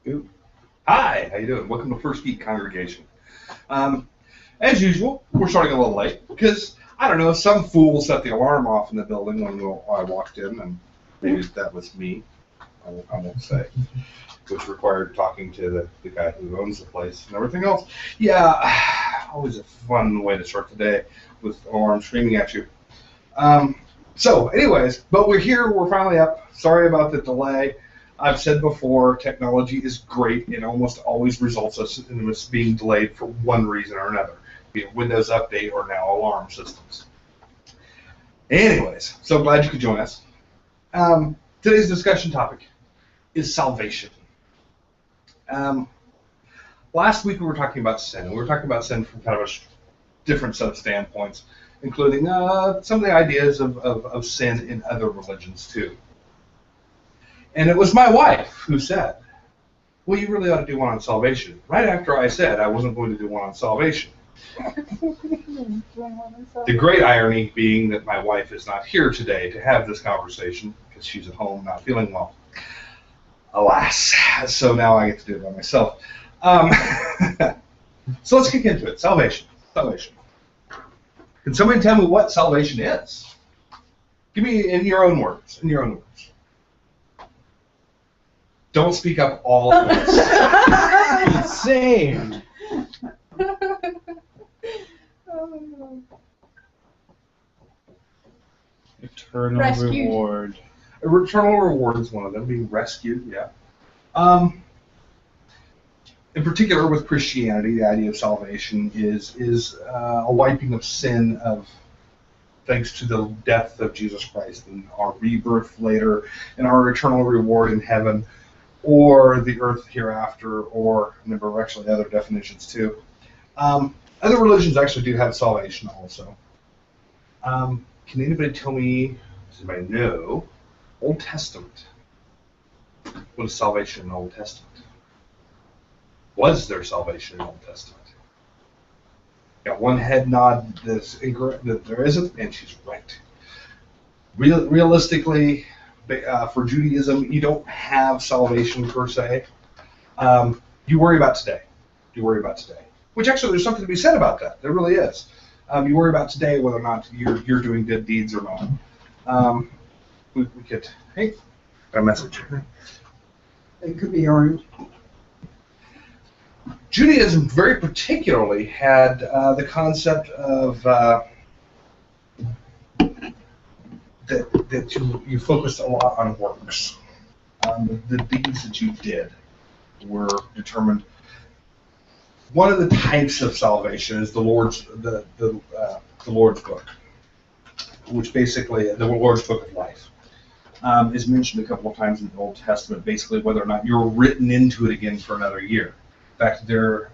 Ooh. Hi, how you doing? Welcome to First Geek Congregation. As usual, we're starting a little late because, I don't know, some fool set the alarm off in the building when I walked in, and maybe that was me. I won't say. Which required talking to the guy who owns the place and everything else. Yeah, always a fun way to start the day with alarm screaming at you. So, anyways, but we're here. We're finally up. Sorry about the delay. I've said before, technology is great. It almost always results us in us being delayed for one reason or another, be it Windows Update or now alarm systems. Anyways, so glad you could join us. Today's discussion topic is salvation. Last week we were talking about sin. We were talking about sin from kind of a different set of standpoints, including some of the ideas of sin in other religions too. And it was my wife who said, well, you really ought to do one on salvation. Right after I said I wasn't going to do one on salvation. The great irony being that my wife is not here today to have this conversation because she's at home not feeling well. Alas. So now I get to do it by myself. So let's kick into it. Salvation. Salvation. Can somebody tell me what salvation is? Give me in your own words. In your own words. Don't speak up all at once. Insane. Eternal Rescued. reward. Eternal reward is one of them, being rescued, yeah. In particular with Christianity, the idea of salvation is a wiping of sin of thanks to the death of Jesus Christ and our rebirth later and our eternal reward in heaven or the earth hereafter, or a number of actually other definitions too. Other religions actually do have salvation also. Can anybody tell me, does anybody know, Old Testament? What is salvation in the Old Testament? Was there salvation in the Old Testament? Got one head nod that's incorrect, that there isn't, and she's right. Realistically, for Judaism, you don't have salvation per se. You worry about today. You worry about today. Which actually, there's something to be said about that. There really is. You worry about today whether or not you're doing good deeds or not. We could. Hey, got a message. It could be orange. Judaism very particularly had the concept of that you focused a lot on works. The deeds that you did were determined. One of the types of salvation is the Lord's book, which basically the Lord's book of life is mentioned a couple of times in the Old Testament. Basically, whether or not you're written into it again for another year. In fact, there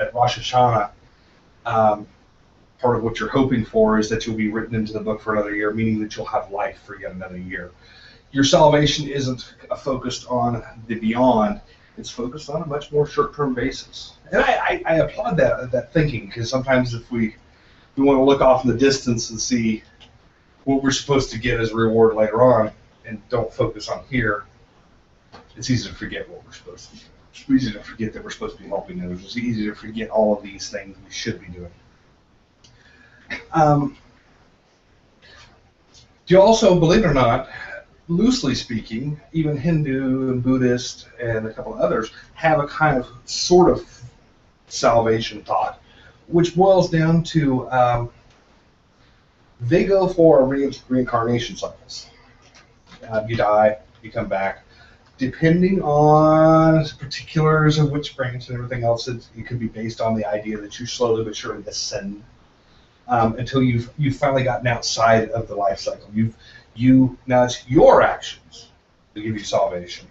at Rosh Hashanah, part of what you're hoping for is that you'll be written into the book for another year, meaning that you'll have life for yet another year. Your salvation isn't focused on the beyond; it's focused on a much more short-term basis. And I applaud that thinking, because sometimes if we want to look off in the distance and see what we're supposed to get as a reward later on, and don't focus on here, it's easy to forget what we're supposed to do. It's easy to forget that we're supposed to be helping others. It's easy to forget all of these things we should be doing. Do you also, believe it or not, loosely speaking, even Hindu and Buddhist and a couple of others have a kind of sort of salvation thought, which boils down to they go for reincarnation cycles. You die, you come back. Depending on particulars of which branch and everything else, it could be based on the idea that you slowly but surely ascend until you've finally gotten outside of the life cycle. Now it's your actions that give you salvation.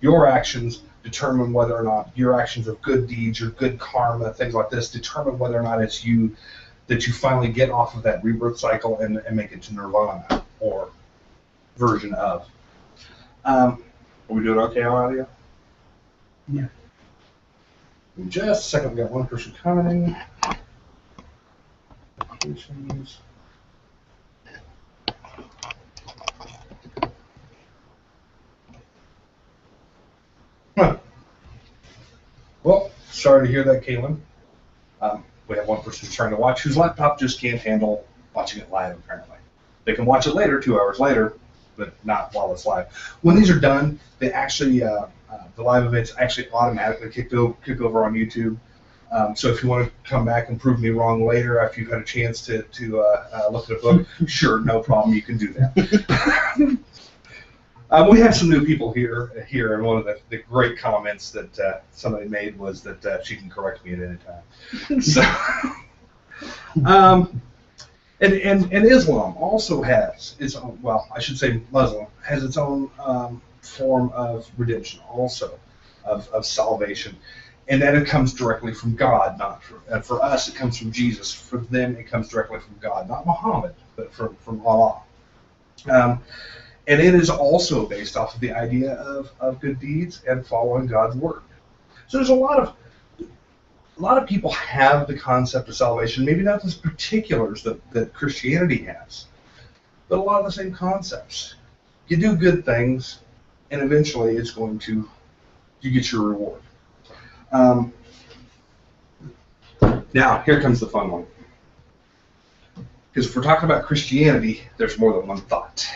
Your actions determine whether or not your actions of good deeds, your good karma, things like this, determine whether or not it's you that you finally get off of that rebirth cycle and make it to nirvana or version of. Are we doing okay on audio? Yeah. In just a second, we got one person commenting. Applications. Huh. sorry to hear that, Caitlin. We have one person who's trying to watch whose laptop just can't handle watching it live, apparently. They can watch it later, 2 hours later, but not while it's live. When these are done, they actually, the live events actually automatically kick over on YouTube. So if you want to come back and prove me wrong later after you've had a chance to look at a book, sure, no problem, you can do that. We have some new people here, and one of the great comments that somebody made was that she can correct me at any time. So, and Islam also has its own, well, I should say Muslim, has its own form of redemption also, of salvation. And that it comes directly from God, not for us, it comes from Jesus. For them, it comes directly from God, not Muhammad, but from Allah. And it is also based off of the idea of good deeds and following God's word. So there's a lot of people have the concept of salvation, maybe not the particulars that Christianity has, but a lot of the same concepts. You do good things, and eventually it's going to, you get your reward. Now, here comes the fun one. Because if we're talking about Christianity, there's more than one thought.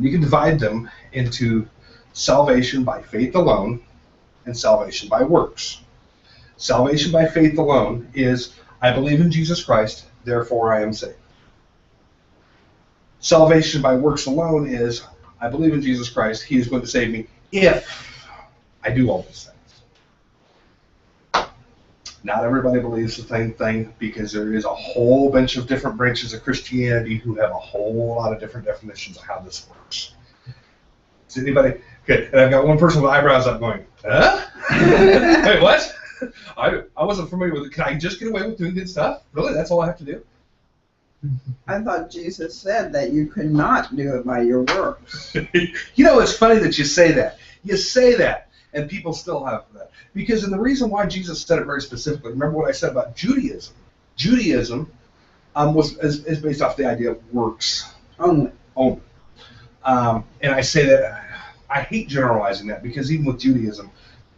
You can divide them into salvation by faith alone and salvation by works. Salvation by faith alone is, I believe in Jesus Christ, therefore I am saved. Salvation by works alone is, I believe in Jesus Christ, he is going to save me if I do all these things. Not everybody believes the same thing because there is a whole bunch of different branches of Christianity who have a whole lot of different definitions of how this works. Is anybody good? And I've got one person with eyebrows up going, huh? Wait, what? I wasn't familiar with it. Can I just get away with doing good stuff? Really? That's all I have to do? I thought Jesus said that you could not do it by your works. You know, it's funny that you say that. You say that. And people still have that. Because and the reason why Jesus said it very specifically, remember what I said about Judaism. Judaism is based off the idea of works Only. only. And I say that, I hate generalizing that, because even with Judaism,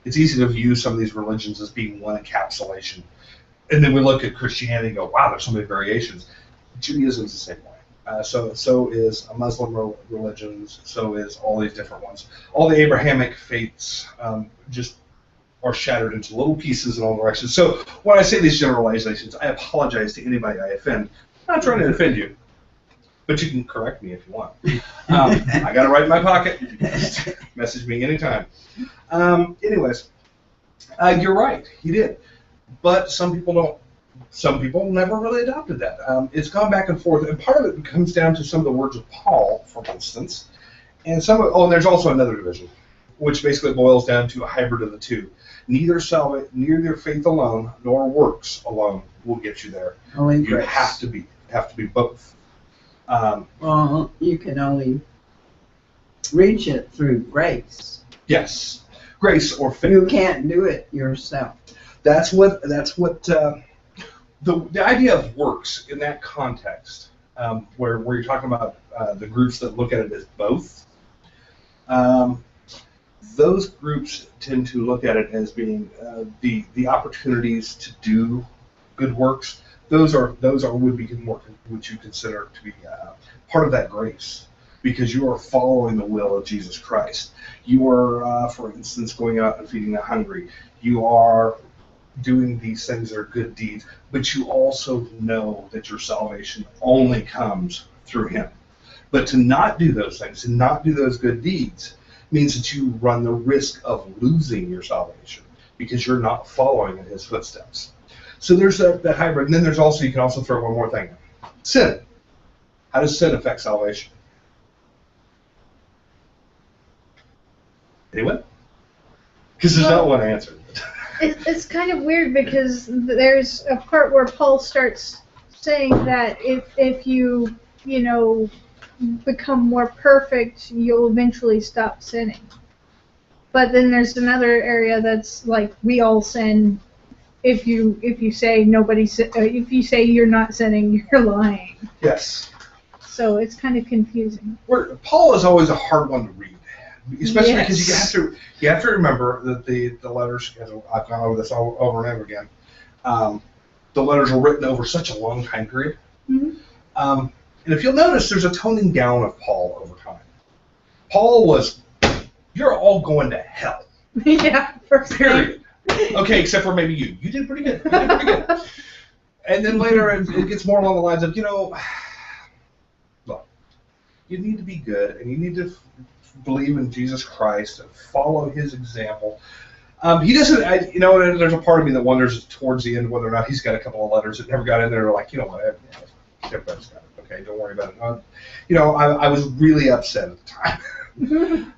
it's easy to view some of these religions as being one encapsulation. And then we look at Christianity and go, wow, there's so many variations. Judaism is the same way. So is Muslim religions, so is all these different ones. All the Abrahamic faiths just are shattered into little pieces in all directions. So when I say these generalizations, I apologize to anybody I offend. I'm not trying to offend you, but you can correct me if you want. I got it right in my pocket. You can just message me anytime. Anyways, you're right, he did. But some people don't. Some people never really adopted that. It's gone back and forth, and part of it comes down to some of the words of Paul, for instance, and and there's also another division, which basically boils down to a hybrid of the two. Neither faith alone nor works alone will get you there. Only You grace. have to be both. Well, you can only reach it through grace. Yes, grace or faith. You can't do it yourself. That's what. The idea of works in that context, where you're talking about the groups that look at it as both, those groups tend to look at it as being the opportunities to do good works. Those would be more what you consider to be part of that grace, because you are following the will of Jesus Christ. You are, for instance, going out and feeding the hungry. You are doing these things that are good deeds, but you also know that your salvation only comes through him. But to not do those things, to not do those good deeds, means that you run the risk of losing your salvation because you're not following in his footsteps. So there's that hybrid. And then there's also, you can also throw one more thing in. Sin. How does sin affect salvation? Anyone? Because there's not one answer. It's kind of weird because there's a part where Paul starts saying that if you become more perfect, you'll eventually stop sinning. But then there's another area that's like we all sin. If you say if you say you're not sinning, you're lying. Yes. So it's kind of confusing. Paul is always a hard one to read especially because you have to remember that the letters. I've gone over this over and over again. The letters were written over such a long time period. Mhm. And if you'll notice, there's a toning down of Paul over time. Paul was, you're all going to hell. Yeah, first Period. Okay, except for maybe you. You did pretty good. And then later it gets more along the lines of, look, you need to be good and you need to believe in Jesus Christ and follow his example. He doesn't, there's a part of me that wonders towards the end whether or not he's got a couple of letters that never got in there, like, everybody's got it. Okay, don't worry about it. I was really upset at the time.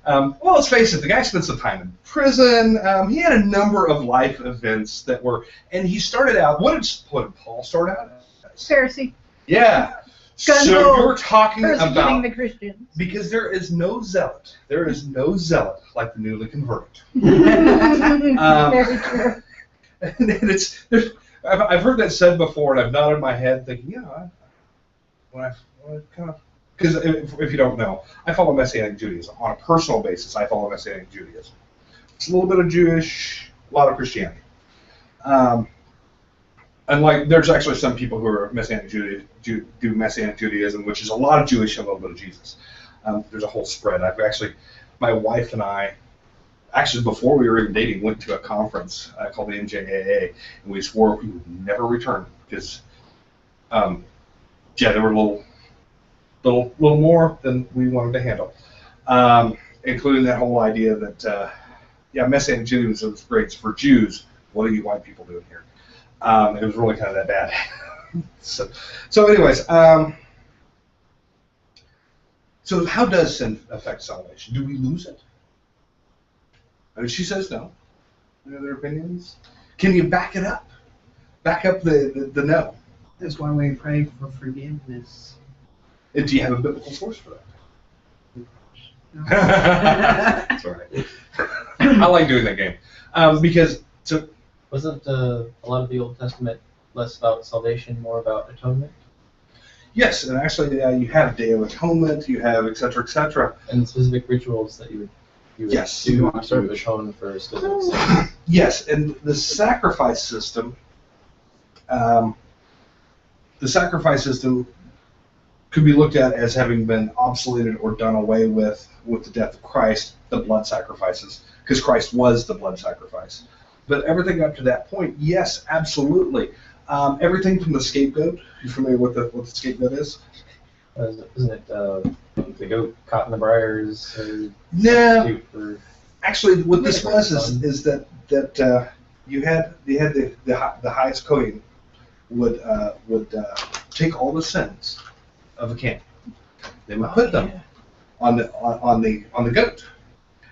Well, let's face it, the guy spent some time in prison. He had a number of life events that were, and he started out, what did Paul start out as? Pharisee. Yeah. So you're talking Persecuting about, the Christians. because there is no zealot like the newly converted. Very true. And I've heard that said before, and I've nodded my head thinking, when I kind of, because if you don't know, I follow Messianic Judaism. On a personal basis, I follow Messianic Judaism. It's a little bit of Jewish, a lot of Christianity. And there's actually some people who are Messianic do Messianic Judaism, which is a lot of Jewish and a little bit of Jesus. There's a whole spread. My wife and I, actually before we were even dating, went to a conference called the NJAA, and we swore we would never return because, they were a little more than we wanted to handle, including that whole idea that, Messianic Judaism is great for Jews. What are you white people doing here? It was really kind of that bad. so anyways, so how does sin affect salvation? Do we lose it? I mean, she says no. Any other opinions? Can you back it up? Back up the no. That's why we pray for forgiveness. And do you have a biblical source for that? That's all right. I like doing that game because wasn't a lot of the Old Testament less about salvation, more about atonement? Yes, and actually you have Day of Atonement, you have et cetera, and specific rituals that you would yes. do to sort of atone for specific sins. Yes, and the sacrifice system. The sacrifice system could be looked at as having been obsoleted or done away with the death of Christ, the blood sacrifices, because Christ was the blood sacrifice. But everything up to that point, yes, absolutely. Everything from the scapegoat. You familiar with what the scapegoat is? Isn't it the goat caught in the briars? No. Actually, what this was is that you had the highest Kohen would take all the sins of a king. They would put them on the goat.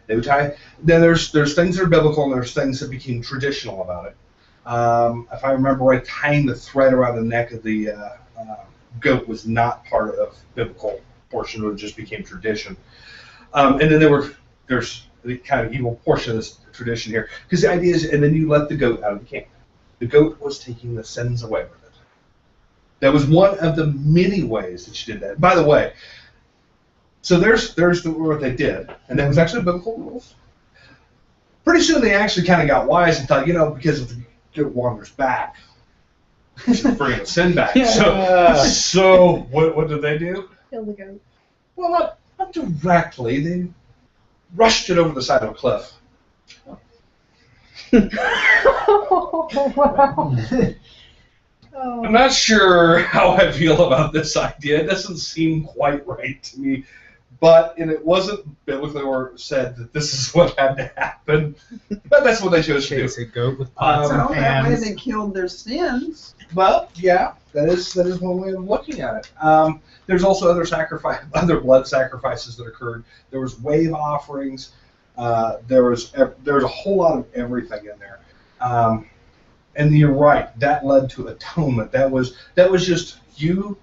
They would tie. Then there's things that are biblical and there's things that became traditional about it. If I remember right, tying the thread around the neck of the goat was not part of biblical portion; it just became tradition. And then there's the kind of evil portion of this tradition here, because the idea is, and then you let the goat out of the camp. The goat was taking the sins away with it. That was one of the many ways that you did that. By the way, so there's what they did, and that was actually biblical rules. Pretty soon they actually kind of got wise and thought, because if the goat wanders back, it's bringing the sin back. So what did they do? Kill the goat. Well, not directly. They rushed it over the side of a cliff. Wow. Oh. I'm not sure how I feel about this idea. It doesn't seem quite right to me. And it wasn't biblically or said that this is what had to happen. But that's what they chose to do. Chase a goat with pots So and that way pans. they killed their sins. Well, yeah, that is one way of looking at it. There's also other blood sacrifices that occurred. There was wave offerings. There was a whole lot of everything in there. And you're right, that led to atonement. That was just you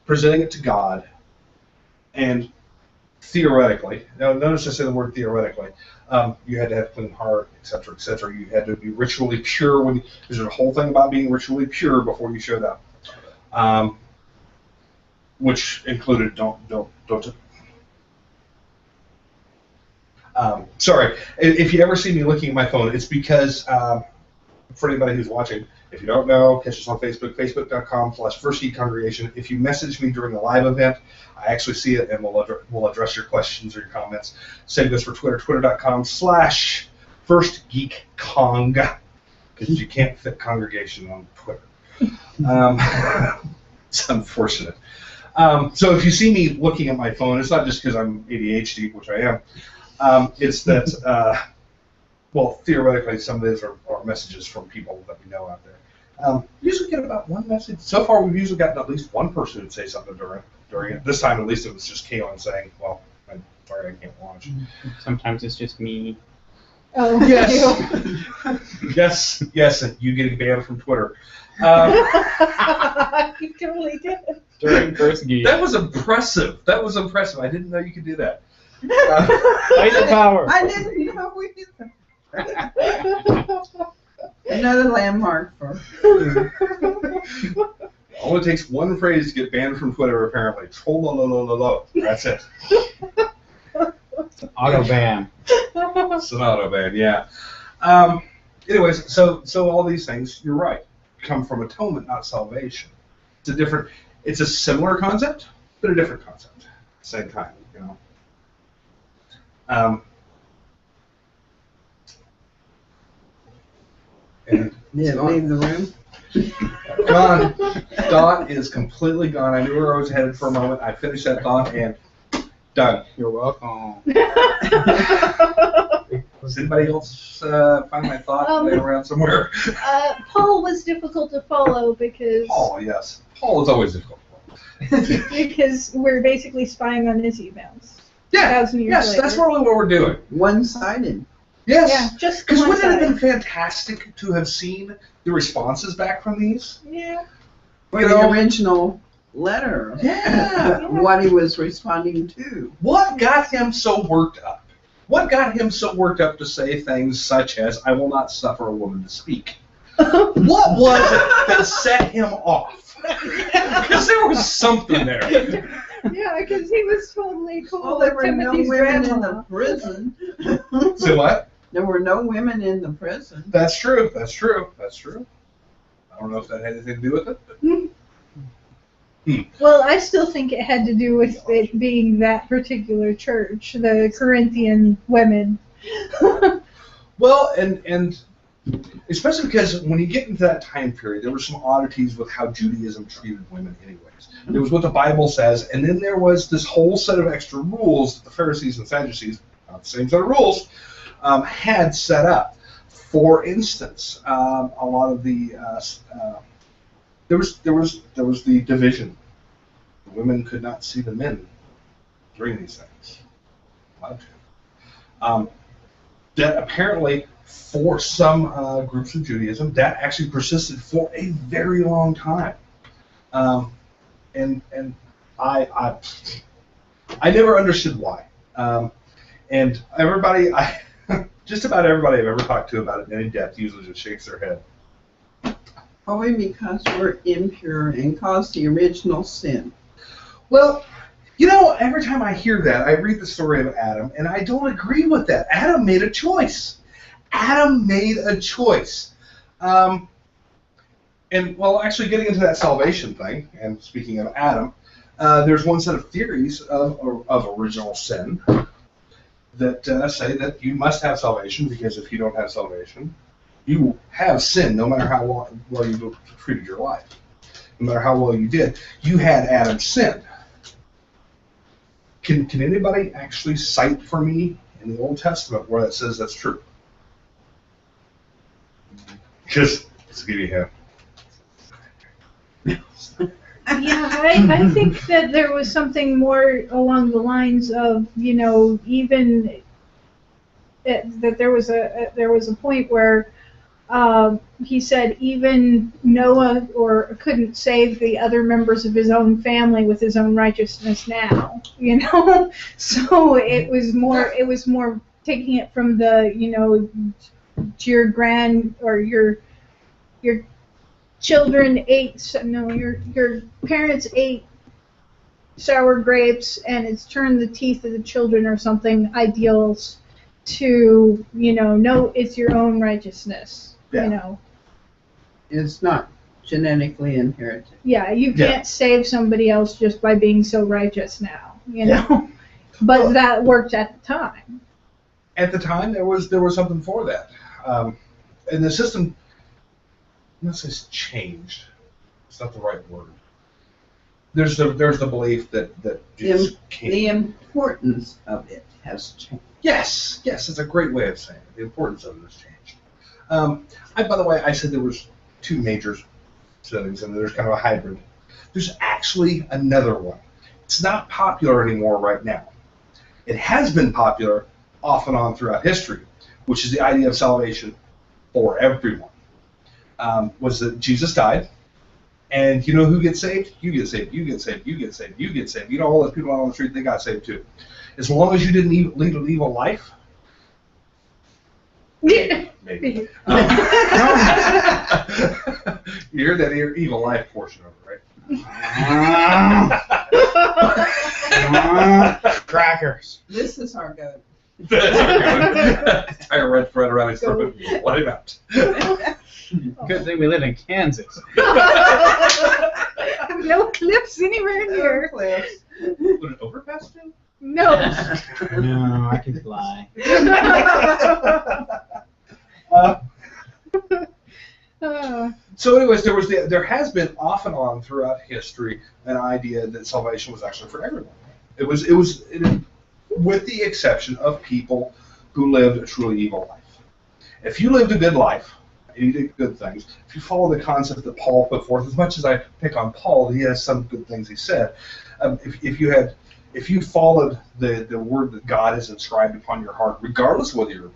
presenting it to God, and theoretically, now notice I say the word theoretically, you had to have a clean heart, et cetera, et cetera. You had to be ritually pure. There's a whole thing about being ritually pure before you showed up, which included don't Sorry, if you ever see me looking at my phone, it's because, for anybody who's watching, if you don't know, catch us on Facebook, facebook.com/First Geek Congregation. If you message me during the live event, I actually see it, and we'll address your questions or your comments. Same goes for Twitter, twitter.com/First Geek Cong, because you can't fit congregation on Twitter. It's unfortunate. So if you see me looking at my phone, it's not just because I'm ADHD, which I am. It's that, well, theoretically, some of these are messages from people that we know out there. Usually get about one message. So far, we've usually gotten at least one person who'd say something during it. This time, at least, it was just Kaylin saying, well, I'm sorry, I can't watch. Sometimes it's just me. Oh, Yes. Yes, and you getting banned from Twitter. You totally did. During First Geek. That was impressive. I didn't know you could do that. Fight the power. I didn't know we did that. Another landmark for. Only takes one phrase to get banned from Twitter, apparently. Troll-lo-lo-lo-lo. That's it. Auto ban. It's an auto ban, yeah. Anyways, so all these things, you're right, come from atonement, not salvation. It's a similar concept, but a different concept. Same time, you know. And Did it leave the room? gone. Thought is completely gone. I knew where I was headed for a moment. I finished that thought and done. You're welcome. Does anybody else find my thought laying around somewhere? Paul was difficult to follow because Paul, yes. Paul is always difficult. because we're basically spying on his emails. Yeah, 1,000 years yes, later. that's really what we're doing. One-sided. Yes. Yeah, just Because one wouldn't it have side. been fantastic to have seen the responses back from these? Yeah. Or You the know- original letter. Yeah. What he was responding to. What got him so worked up? What got him so worked up to say things such as, I will not suffer a woman to speak? What was it that set him off? Because there was something there. Yeah, because he was totally cool Well, there with were no Timothy's women in grandma. the prison. So what? There were no women in the prison. That's true. That's true. That's true. I don't know if that had anything to do with it. But Well, I still think it had to do with it being that particular church, the Corinthian women. well, and especially because when you get into that time period, there were some oddities with how Judaism treated women anyways. There was what the Bible says, and then there was this whole set of extra rules that the Pharisees and Sadducees, not the same set of rules, had set up. For instance, a lot of the there was the division. The women could not see the men during these things. Allowed to. That apparently, for some groups of Judaism, that actually persisted for a very long time. And I never understood why. And everybody, just about everybody I've ever talked to about it in any depth usually just shakes their head. Only because we're impure and caused the original sin. Well, you know, every time I hear that, I read the story of Adam, and I don't agree with that. Adam made a choice. Adam made a choice. And, well, actually getting into that salvation thing, and speaking of Adam, there's one set of theories of original sin that say that you must have salvation, because if you don't have salvation, you have sin no matter how well you treated your life. No matter how well you did. You had Adam's sin. Can anybody actually cite for me in the Old Testament where that says that's true? Just to give you a hint. Yeah, I think that there was something more along the lines of, you know, even that there was a point where he said even Noah couldn't save the other members of his own family with his own righteousness now, you know. So it was more taking it from the, you know, your your parents ate sour grapes and it's turned the teeth of the children or something ideals, to, no, it's your own righteousness. Yeah. It's not genetically inherited. Yeah, you Yeah. can't save somebody else just by being so righteous now, Yeah. But Well- that worked at the time. At the time, there was something for that, and the system, not say it's changed. It's not the right word. There's the belief that Jesus came. The importance of it has changed. Yes, it's a great way of saying it. The importance of it has changed. By the way, I said there was two major settings, and there's kind of a hybrid. There's actually another one. It's not popular anymore right now. It has been popular off and on throughout history, which is the idea of salvation for everyone. Was that Jesus died, and you know who gets saved? You get saved, you get saved, you get saved, you get saved. You know, all those people out on the street, they got saved too. As long as you didn't lead an evil life, maybe. You hear that evil life portion of it, right? Crackers. This is our goat. Tie a red thread around his throat. Let him out. Good thing we live in Kansas. No clips anywhere near. Cliffs. Would an overpass do? No. No, I can fly. So, anyways, there has been off and on throughout history an idea that salvation was actually for everyone. It was with the exception of people who lived a truly evil life. If you lived a good life and you did good things, if you follow the concept that Paul put forth, as much as I pick on Paul, he has some good things he said. If you followed the word that God has inscribed upon your heart, regardless of whether you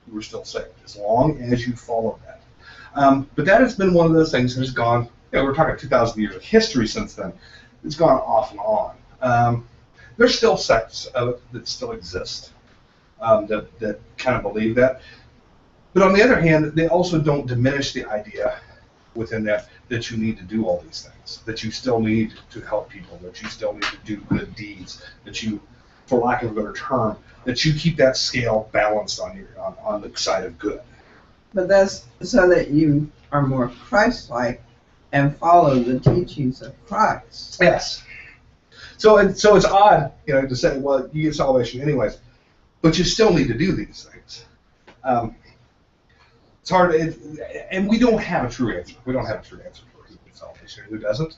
were still saved, as long as you followed that. But that has been one of those things that has gone, we're talking 2,000 years of history since then. It's gone off and on. There's still sects of it that still exist that kind of believe that. But on the other hand, they also don't diminish the idea within that you need to do all these things, that you still need to help people, that you still need to do good deeds, that you, for lack of a better term, that you keep that scale balanced on the side of good. But that's so that you are more Christ-like and follow the teachings of Christ. Yes. So it's odd, to say, well, you get salvation anyways, but you still need to do these things. It's hard, and we don't have a true answer. We don't have a true answer for who gets salvation and who doesn't.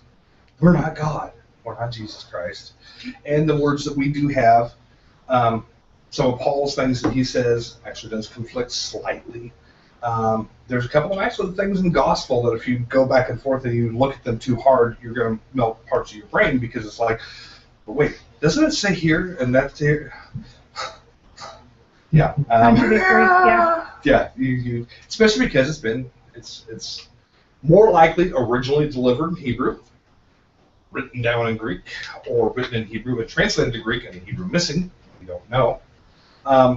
We're not God. We're not Jesus Christ. And the words that we do have, some of Paul's things that he says actually does conflict slightly. There's a couple of actual things in the gospel that if you go back and forth and you look at them too hard, you're going to melt parts of your brain, because it's like, well, wait, doesn't it say here and that's here? Yeah. Contradictory, yeah. Yeah, you especially because it's more likely originally delivered in Hebrew, written down in Greek, or written in Hebrew but translated to Greek and the Hebrew missing. We don't know.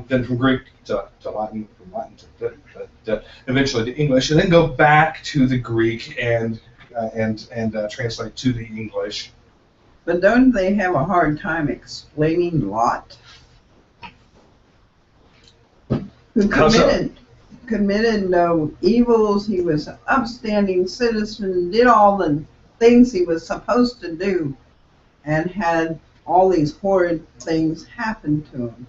Then from Greek to Latin, from Latin to eventually to English, and then go back to the Greek and translate to the English. But don't they have a hard time explaining Lot? Who How so? committed no evils. He was an upstanding citizen, did all the things he was supposed to do, and had all these horrid things happen to him.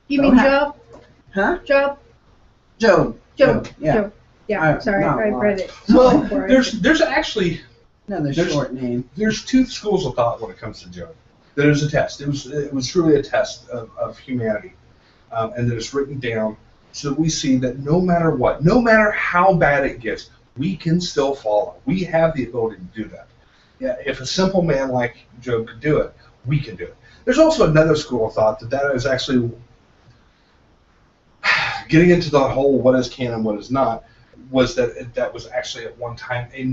You mean Job? Huh? Job? Job. Yeah. Yeah. Yeah, sorry, not I Lot. read it. Well, before I there's actually Another There's- short name. there's two schools of thought when it comes to Job. That it was a test. It was truly a test of humanity, and that it's written down so that we see that no matter what, no matter how bad it gets, we can still follow. We have the ability to do that. Yeah, if a simple man like Job could do it, we can do it. There's also another school of thought that is actually getting into the whole what is canon, what is not, was that was actually at one time a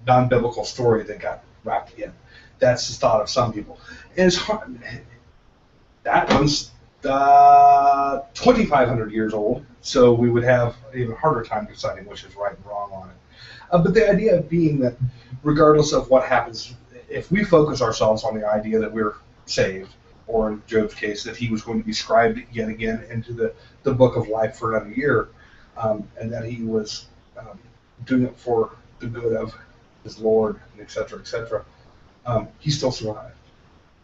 non-biblical story that got wrapped in. That's the thought of some people. And it's hard. That one's 2,500 years old, so we would have an even harder time deciding which is right and wrong on it. But the idea being that regardless of what happens, if we focus ourselves on the idea that we're saved, or in Job's case, that he was going to be scribed yet again into the book of life for another year, and that he was doing it for the good of his Lord, and et cetera, et cetera. He still survived.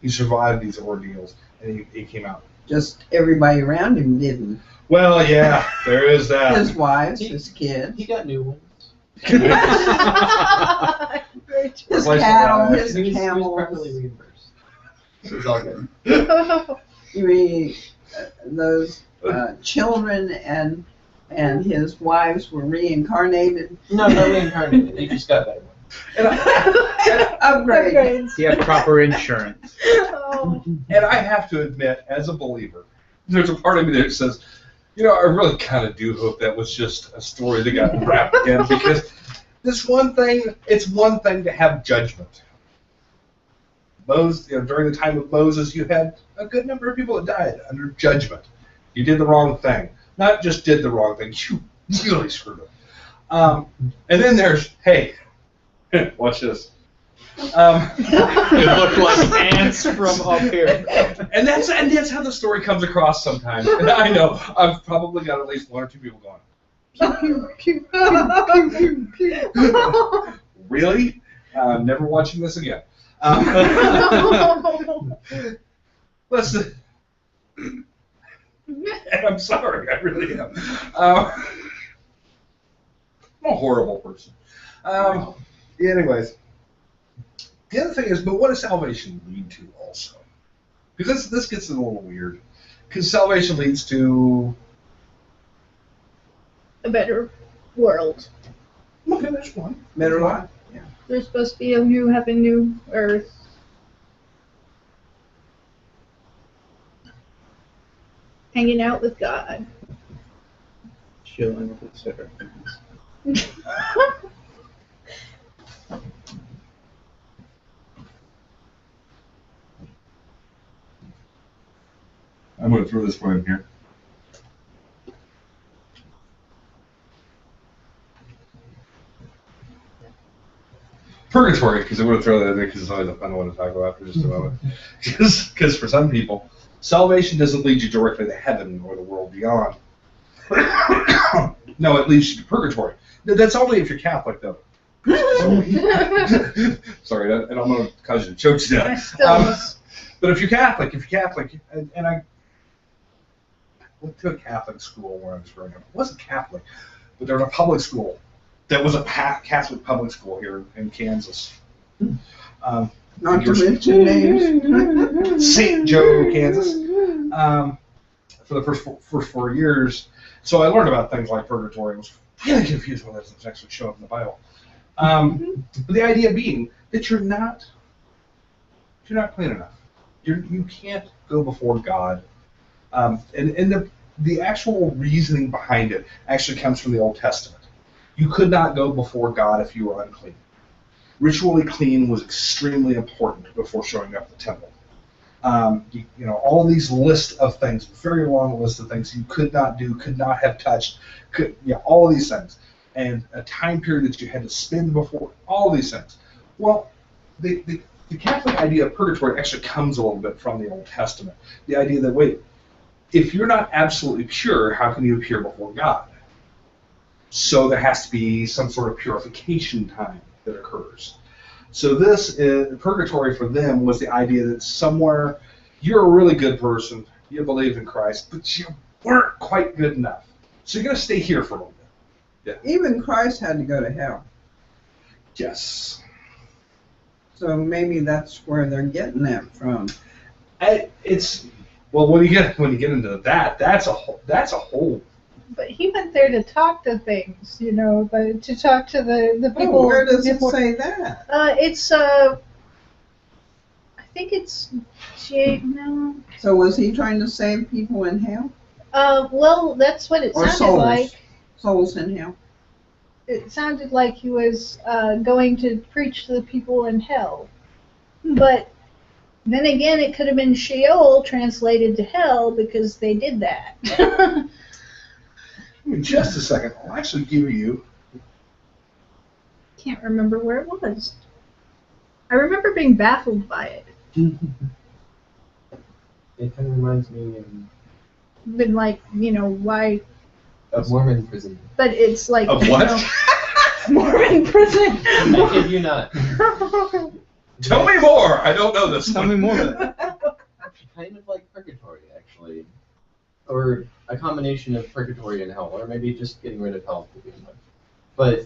He survived these ordeals, and he came out. Just everybody around him didn't. Well, yeah, there is that. His wives, his kids, He got new ones. his Replace cattle, the his He was camels. properly reimbursed. It was all good. You mean those children and his wives were reincarnated? No, not reincarnated. He just got better ones. And Upgrade. Upgrades. He had proper insurance. Oh. and I have to admit, as a believer, there's a part of me that says, you know, I really kind of do hope that was just a story that got wrapped in, because this one thing, it's one thing to have judgment. During the time of Moses, you had a good number of people that died under judgment. You did the wrong thing. Not just did the wrong thing, you really screwed up. And then there's, hey, watch this. It looked like ants from up here. And that's how the story comes across sometimes. And I know I've probably got at least one or two people going, really? Never watching this again. Listen, and I'm sorry, I really am. I'm a horrible person. Anyways, the other thing is, but what does salvation lead to also? Because this gets a little weird. Because salvation leads to... A better world. Okay, there's one. Better life. There's supposed to be a new heaven, new earth. Hanging out with God. Chilling with the seraphims. I'm going to throw this one in here. Purgatory, because I'm going to throw that in there because it's always a fun one to talk about for just a moment. Because for some people, salvation doesn't lead you directly to heaven or the world beyond. No, it leads you to purgatory. That's only if you're Catholic, though. Sorry, and I'm going to cause you to choke to death. But if you're Catholic, and I went to a Catholic school when I was growing up. It wasn't Catholic, but there was a public school that was a Catholic public school here in Kansas. Not to mention names. St. Joe, Kansas. For the first 4 years. So I learned about things like purgatory. I was really confused when this actually showed up in the Bible. But the idea being that you're not clean enough. You can't go before God. And the actual reasoning behind it actually comes from the Old Testament. You could not go before God if you were unclean. Ritually clean was extremely important before showing up at the temple. All these lists of things, very long list of things you could not do, could not have touched, all of these things. And a time period that you had to spend before, all of these things. Well, the Catholic idea of purgatory actually comes a little bit from the Old Testament. The idea that, wait, if you're not absolutely pure, how can you appear before God? So there has to be some sort of purification time that occurs. So purgatory for them was the idea that somewhere you're a really good person, you believe in Christ, but you weren't quite good enough. So you're going to stay here for a little bit. Yeah. Even Christ had to go to hell. Yes. So maybe that's where they're getting that from. When you get into that, that's a whole. But he went there to talk to things, to talk to the people. Oh, where does it say that? It's I think it's no. So was he trying to save people in hell? Well, that's what it Or sounded souls? like. Souls in hell. It sounded like he was going to preach to the people in hell. But then again, it could have been Sheol translated to hell because they did that. In just a second, I'll actually give you. Can't remember where it was. I remember being baffled by it. It kind of reminds me Been like, why? of Mormon prison. But it's like Of what? Mormon prison. I kid you not. Tell me more. I don't know this. Tell me more. Kind of like purgatory, actually. Or a combination of purgatory and hell, or maybe just getting rid of hell to begin with. But,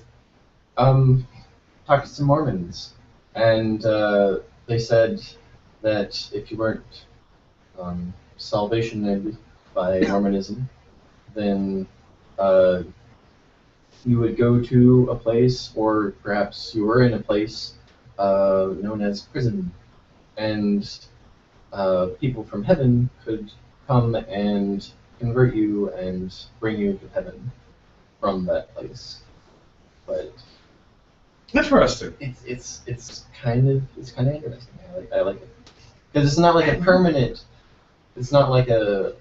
talked to some Mormons, and they said that if you weren't salvationed by Mormonism, then you would go to a place, or perhaps you were in a place known as prison, and people from heaven could come and convert you and bring you to heaven from that place. But Interesting. it's kind of interesting. I like it because it's not like a permanent. It's not like a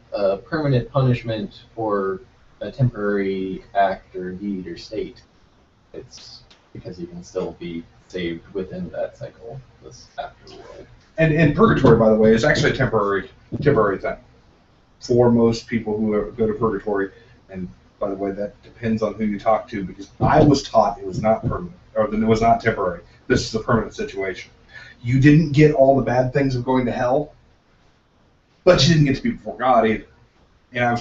permanent punishment for a temporary act or deed or state. It's because you can still be saved within that cycle, this afterworld. And purgatory, by the way, is actually a temporary thing for most people who go to purgatory. And by the way, that depends on who you talk to, because I was taught it was not permanent, or that it was not temporary. This is a permanent situation. You didn't get all the bad things of going to hell, but you didn't get to be before God either. And I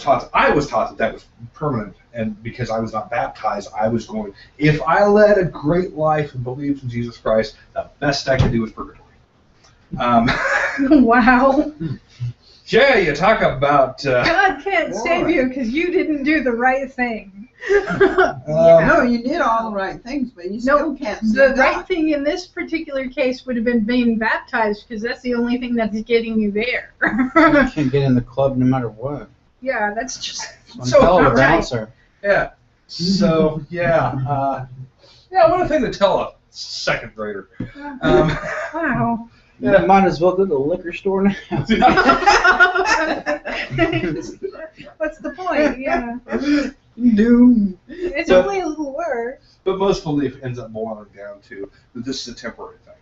was taught that was permanent, and because I was not baptized, I was going. If I led a great life and believed in Jesus Christ, the best I could do was purgatory. Wow. Yeah, you talk about. God can't save you because you didn't do the right thing. No, you did all the right things, but you still can't see The God. right thing in this particular case would have been being baptized because that's the only thing that's getting you there. You can't get in the club no matter what. Yeah, that's just One So, hell of a not right. bouncer. Yeah. So yeah. Yeah. What a thing to tell a second grader. wow. You might as well go to the liquor store now. What's the point? Yeah, Doom. it's But- only a little worse. But most belief ends up boiling down to that this is a temporary thing.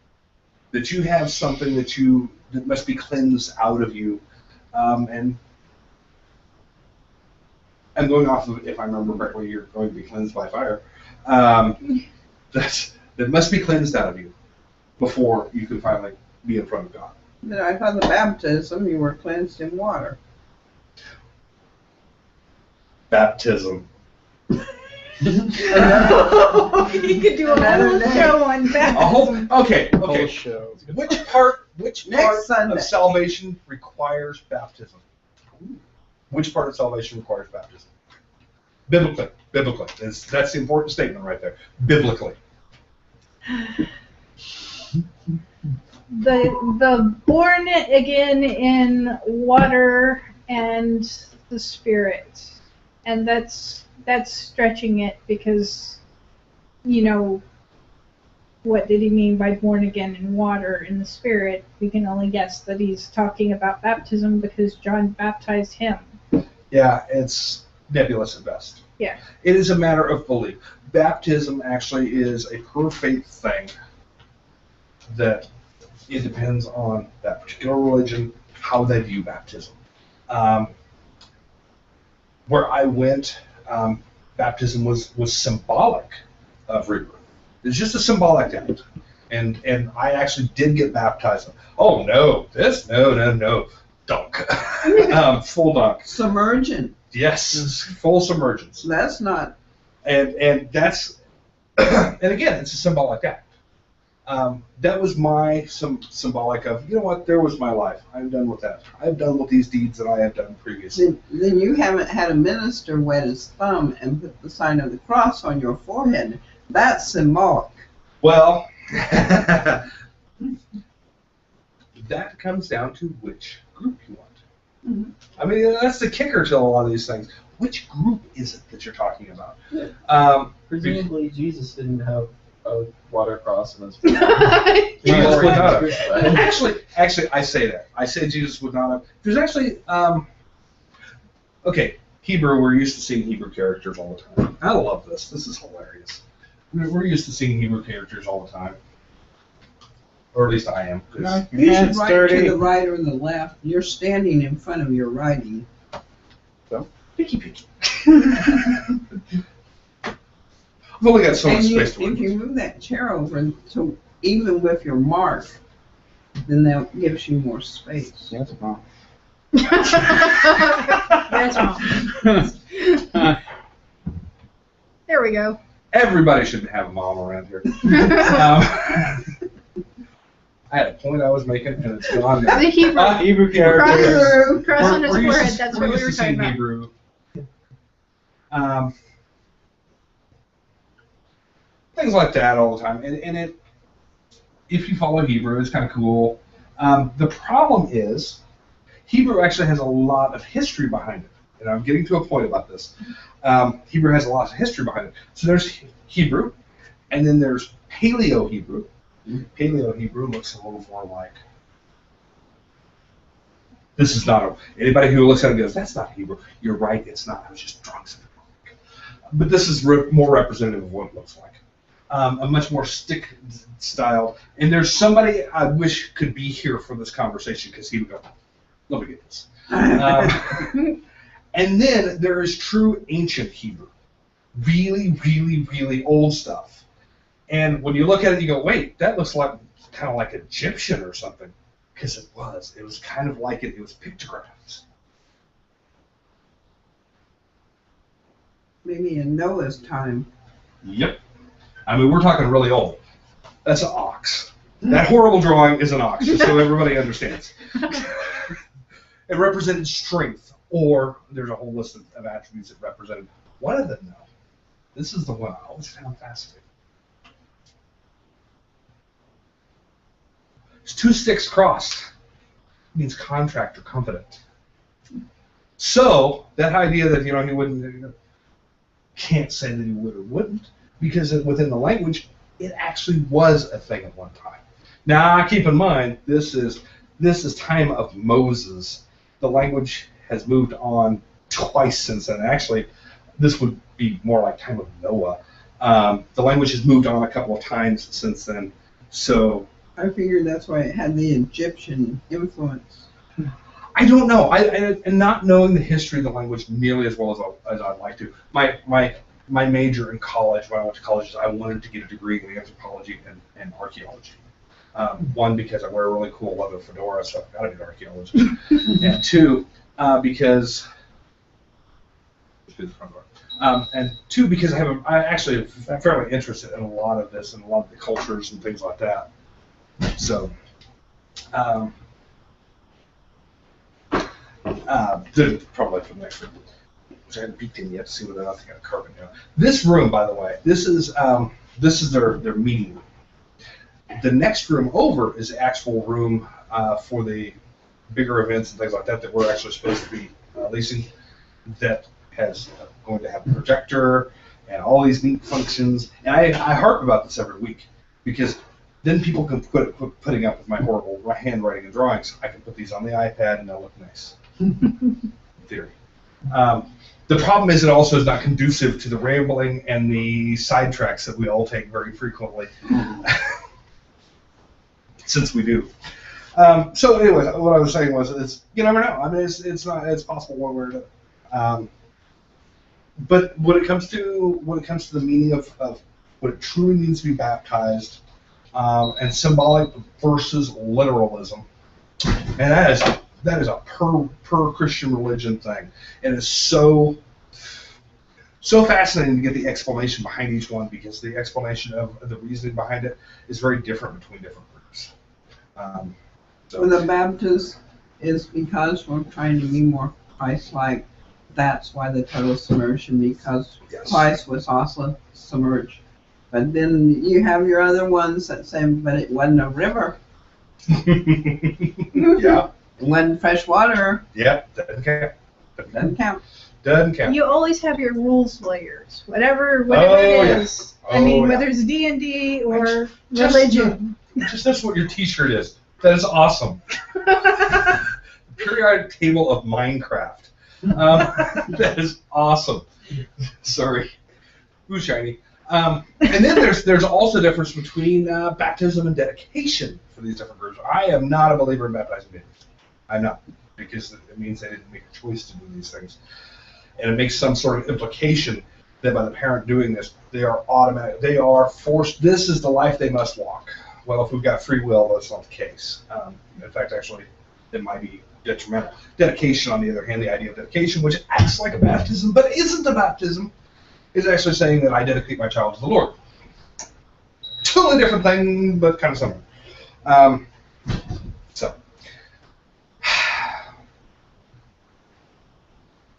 That you have something that must be cleansed out of you, and I'm going off of, if I remember correctly, you're going to be cleansed by fire. That must be cleansed out of you before you can finally be in front of God. But I thought the baptism, you were cleansed in water. Baptism. You could do a whole show on that. Okay. Whole show. Which part Next Sunday. of salvation requires baptism? Which part of salvation requires baptism? Biblically. That's the important statement right there. Biblically. The born again in water and the Spirit, and that's stretching it because, what did he mean by born again in water and the Spirit? We can only guess that he's talking about baptism because John baptized him. Yeah, it's nebulous at best. Yeah. It is a matter of belief. Baptism actually is a per faith thing that it depends on that particular religion, how they view baptism. Where I went, baptism was symbolic of rebirth. It's just a symbolic act. And I actually did get baptized. Oh, no, dunk. Full dunk. Submergent. Yes, full submergence. That's not. And that's, and again, it's a symbolic act. That was my symbolic of, you know what, there was my life. I'm done with that. I've done with these deeds that I have done previously. Then you haven't had a minister wet his thumb and put the sign of the cross on your forehead. That's symbolic. Well, that comes down to which group you want. Mhm. I mean, that's the kicker to a lot of these things. Which group is it that you're talking about? Presumably, Jesus didn't have a water cross in his Jesus would not have. Crucified. Actually, I say that. I say Jesus would not have. There's actually, okay, Hebrew, we're used to seeing Hebrew characters all the time. I love this. This is hilarious. We're used to seeing Hebrew characters all the time. or at least I am. 'Cause No, Your you should hand's write dirty. to the right or the left. You're standing in front of your writing. picky. I've only got so much And space to work if with. you move that chair over to even with your mark, then that gives you more space. That's wrong. That's wrong. There we go. Everybody should have a mom around here. I had a point I was making, and it's gone now. The Hebrew. Hebrew Cross, characters. cross on his We're used to- forehead, that's what we used were to talking seeing about. Hebrew. Things like that all the time, and it, if you follow Hebrew, it's kind of cool. The problem is, Hebrew actually has a lot of history behind it, and I'm getting to a point about this. Hebrew has a lot of history behind it. So there's Hebrew, and then there's Paleo-Hebrew. Paleo-Hebrew looks a little more like, this is not, anybody who looks at it goes, that's not Hebrew. You're right, it's not. I was just drunk. But this is more representative of what it looks like. A much more stick style. And there's somebody I wish could be here for this conversation because he would go, let me get this. And then there is true ancient Hebrew. Really, really, really old stuff. And when you look at it, you go, wait, that looks like kind of like Egyptian or something. Because it was. It was kind of like it. It was pictographs. Maybe in Noah's time. Yep. I mean, we're talking really old. That's an ox. That horrible drawing is an ox, just so everybody understands. It represented strength, or there's a whole list of attributes that represented one of them, though. This is the one I always found fascinating. It's two sticks crossed. It means contract or confident. So, that idea that, he wouldn't, can't say that he would or wouldn't, because within the language, it actually was a thing at one time. Now, keep in mind, this is time of Moses. The language has moved on twice since then. Actually, this would be more like time of Noah. The language has moved on a couple of times since then. So I figured that's why it had the Egyptian influence. I don't know. And not knowing the history of the language nearly as well as I'd like to. My major in college, when I went to college, is I wanted to get a degree in anthropology and archaeology. One, because I wear a really cool leather fedora, so I've got to be an archaeologist. And two, because I'm actually fairly interested in a lot of this and a lot of the cultures and things like that. So, probably for the next room, which I haven't peeked in yet to see whether or not they got a carpet down. This room, by the way, this is their meeting room. The next room over is the actual room for the bigger events and things like that we're actually supposed to be leasing. That has going to have a projector and all these neat functions. And I harp about this every week because then people can quit putting up with my horrible handwriting and drawings. I can put these on the iPad and they'll look nice. In theory. The problem is it also is not conducive to the rambling and the sidetracks that we all take very frequently. Since we do. So anyway, what I was saying was, it's, you never know. I mean, it's possible one way or another. But when it comes to the meaning of what it truly means to be baptized, and symbolic versus literalism, and that is a per Christian religion thing, and it's so fascinating to get the explanation behind each one, because the explanation of the reasoning behind it is very different between different groups. For the Baptist, is because we're trying to be more Christ-like. That's why the total submersion, because Yes. Christ was also submerged. But then you have your other ones that say, but it wasn't a river. Yeah. It wasn't fresh water. Yeah. Doesn't count. Doesn't count. Doesn't count. You always have your rules layers, whatever Oh, it yeah. is. Oh, I mean, yeah. whether it's D&D or Just- religion. Just that's what your T-shirt is. That is awesome. Periodic table of Minecraft. That is awesome. Sorry. Ooh, shiny. And then there's also a difference between baptism and dedication for these different groups. I am not a believer in baptizing babies. I'm not, because it means they didn't make a choice to do these things. And it makes some sort of implication that by the parent doing this, they are forced, this is the life they must walk. Well, if we've got free will, that's not the case. In fact, actually, it might be detrimental. Dedication, on the other hand, the idea of dedication, which acts like a baptism, but isn't a baptism, is actually saying that I dedicate my child to the Lord. Totally different thing, but kind of similar.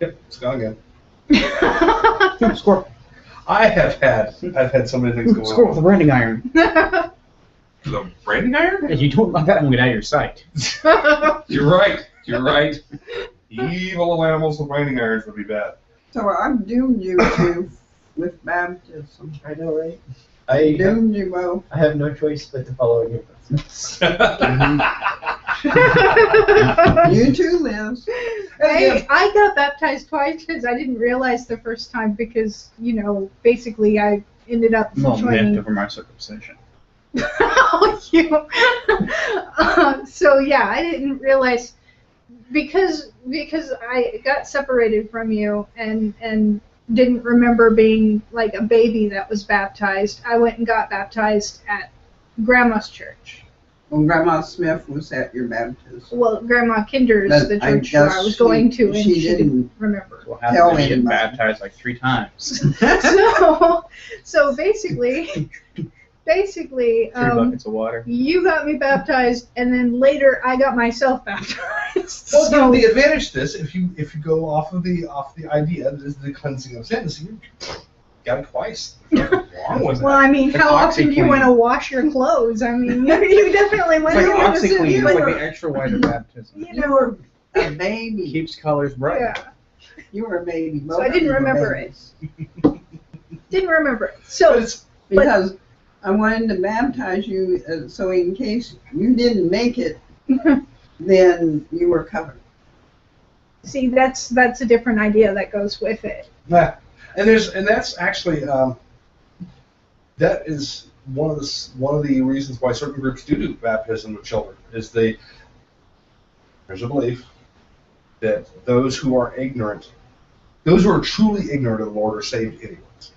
Yep, it's gone again. Squirrel. I've had so many things going Squirrel with a on. branding iron. The branding iron? If you don't want that, I'm going to get out of your sight. You're right. You're right. Evil animals with branding irons would be bad. So I've doomed you to with baptism. I know, right? Doomed you both. I have no choice but to follow your footsteps. You too, Liz. I got baptized twice because I didn't realize the first time because, basically I ended up Well, joining. after my circumcision. So yeah, I didn't realize because I got separated from you and didn't remember being like a baby that was baptized. I went and got baptized at Grandma's church. Well, Grandma Smith was at your baptism. Well, Grandma Kinder's But the I church where guess I was going to, and she she didn't remember. Well, Tell after they get anybody. baptized like 3 times. So basically, 3 buckets of water. you got me baptized, and then later I got myself baptized. Well, So- the advantage to this, if you go off the idea that is the cleansing of sins, you got it twice. There's nothing wrong with Well, that. I mean, It's how like often do you OxyClean. want to wash your clothes? I mean, you definitely It's went like to OxyClean. It's like you the extra white of baptism. You were a baby. Keeps colors bright. Yeah, You were a baby. So I didn't Both of you were remember babies. didn't remember it. But So it's, Because I wanted to baptize you, so in case you didn't make it, then you were covered. see, that's a different idea that goes with it. yeah. And that's actually that is one of the reasons why certain groups do baptism of children is there's a belief that those who are ignorant, those who are truly ignorant of the Lord, are saved anyways.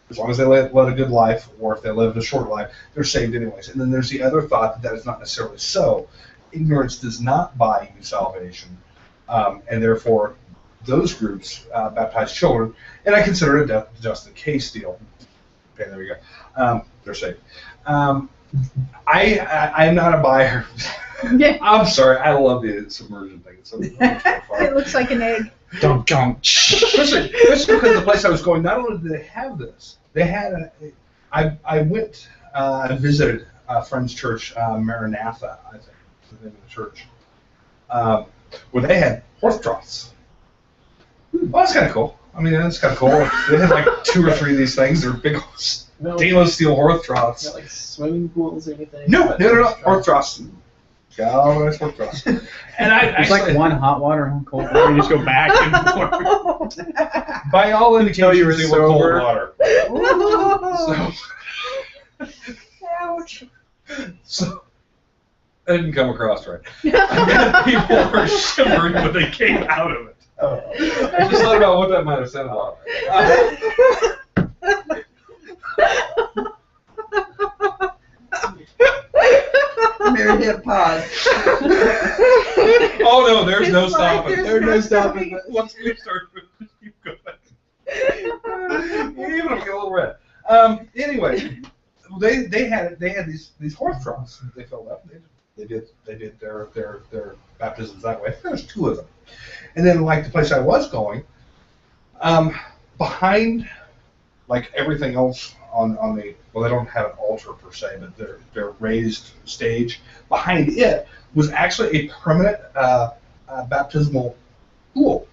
As long as they led a good life, or if they lived a short life, they're saved anyways. And then there's the other thought that is not necessarily so. Ignorance does not buy you salvation, and therefore those groups baptize children, and I consider it just a case deal. Okay, there we go. They're saved. I'm not a buyer. Yeah. I'm sorry. I love the submersion thing. It's so much more fun. It looks like an egg. Dunk, dunk. Especially because the place I was going, not only did they have this, they had I went and visited a friend's church, Maranatha, I think, was the name of the church, where they had horse troughs. Well, that's kind of cool. I mean, that's kind of cool. They had like 2 or 3 of these things. They're big stainless steel horse troughs. Not like swimming pools or anything? No, horse troughs. Galvanized horse troughs. And I It's actually, like one hot water and one cold water. You just go back and forth. by all indications, you were they were cold sober. water. Ouch. So that didn't come across right. People were shivering when they came out of it. Oh. I just thought about what that might have sounded like. Meredith Pod. Oh no, there's no It's like stopping. there's There's no no stopping. stopping. Once we start, we keep going. Even if we get a little red. Anyway, they had these horse troughs that they filled up. They did their baptisms that way. There's 2 of them, and then like the place I was going, behind like everything else on the, well, they don't have an altar per se, but their raised stage behind it was actually a permanent baptismal pool,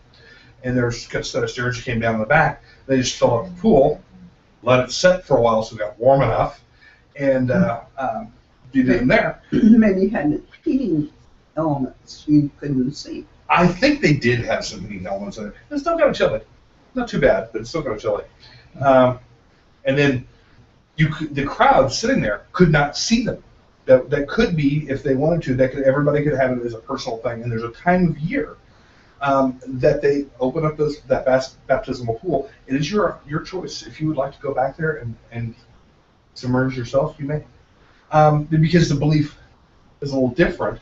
and there's a set of stairs that came down in the back. They just filled up the pool, let it set for a while so it got warm enough, and you did them there. Maybe had heating elements you couldn't see. I think they did have some heating elements in it. It still got a chilly. Not too bad, but it still got a chilly. and then the crowd sitting there could not see them. That could be, if they wanted to, everybody could have it as a personal thing. And there's a time of year that they open up that baptismal pool. It is your choice. If you would like to go back there and submerge yourself, you may. Because the belief is a little different.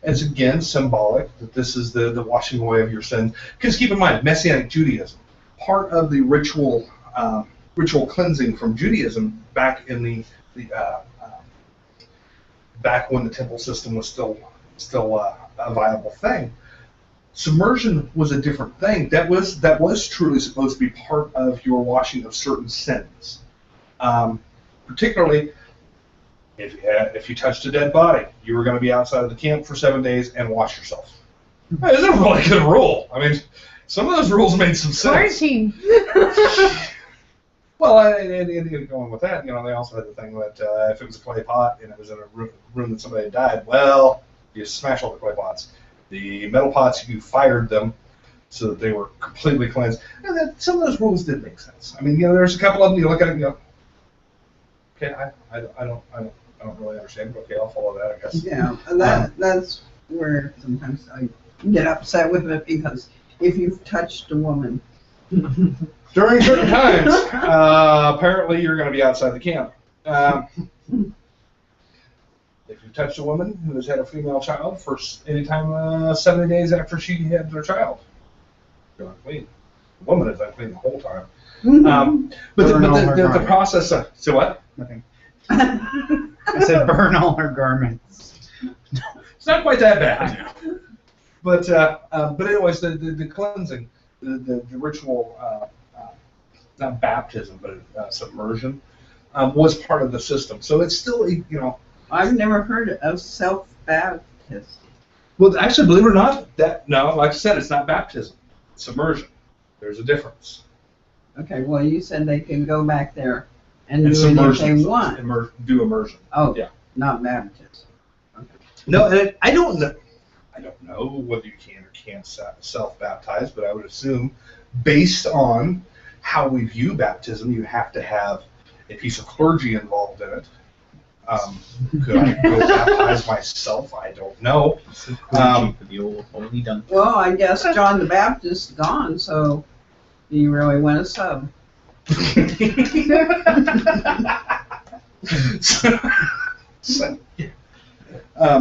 It's again symbolic that this is the washing away of your sins. Because keep in mind, Messianic Judaism, part of the ritual cleansing from Judaism back in the back when the temple system was still a viable thing. Submersion was a different thing. That was truly supposed to be part of your washing of certain sins. Particularly, if you touched a dead body, you were going to be outside of the camp for 7 days and wash yourself. That is a really good rule. I mean, some of those rules made some sense. Quarantine. Well, and going with that, they also had the thing that if it was a clay pot and it was in a room that somebody had died, well, you smash all the clay pots. The metal pots, you fired them so that they were completely cleansed. And some of those rules did make sense. I mean, there's a couple of them you look at it and go, okay, I don't really understand, but okay, I'll follow that, I guess. Yeah, that's where sometimes I get upset with it, because if you've touched a woman. During certain times, apparently you're going to be outside the camp. If you touched a woman who has had a female child for any time 70 days after she had their child, you're unclean. The woman is unclean the whole time. But the process. So what? Nothing. I said burn all her garments. It's not quite that bad. But anyways, the cleansing, the ritual, not baptism, but submersion, was part of the system. So it's still, I've never heard of self-baptism. Well, actually, believe it or not, like I said, it's not baptism. It's submersion. There's a difference. Okay, well, you said they can go back there and do it if they want. Do immersion. Oh, yeah. Not baptism. Okay. No, and I don't know whether you can or can't self-baptize, but I would assume, based on how we view baptism, you have to have a piece of clergy involved in it. Could I go baptize myself? I don't know. Well, I guess John the Baptist's gone, so do you really want a sub?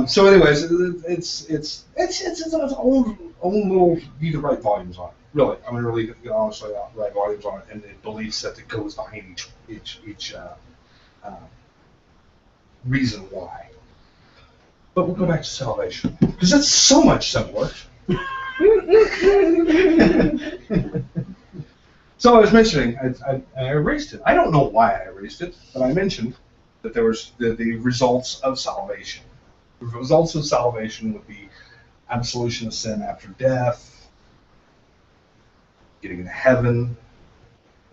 So anyways, it's its own little. You could write volumes on it. Really, I mean, really, honestly, write volumes on it, and the beliefs that goes behind each reason why. But we'll go back to salvation, because it's so much simpler. So I was mentioning, I erased it. I don't know why I erased it, but I mentioned that there was the results of salvation. The results of salvation would be absolution of sin after death, getting into heaven,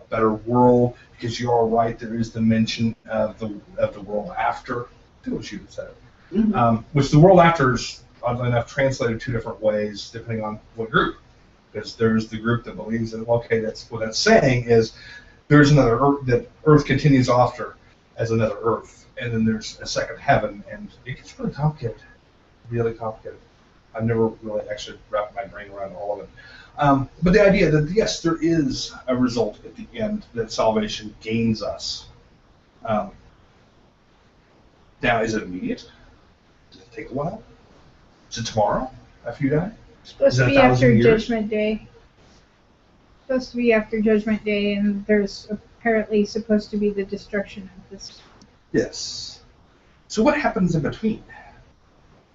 a better world, because you are right, there is the mention of the world after. I think it was you that said it. Mm-hmm. Which the world after is, oddly enough, translated two different ways depending on what group. Because there's the group that believes that, okay, that's what that's saying is there's another earth, that earth continues after as another earth, and then there's a second heaven, and it gets really complicated. Really complicated. I've never really actually wrapped my brain around all of it. But the idea that, yes, there is a result at the end that salvation gains us. Now, is it immediate? Does it take a while? Is it tomorrow after you die? It's supposed to be after Judgment Day. Supposed to be after Judgment Day, and there's apparently supposed to be the destruction of this. Yes. So what happens in between?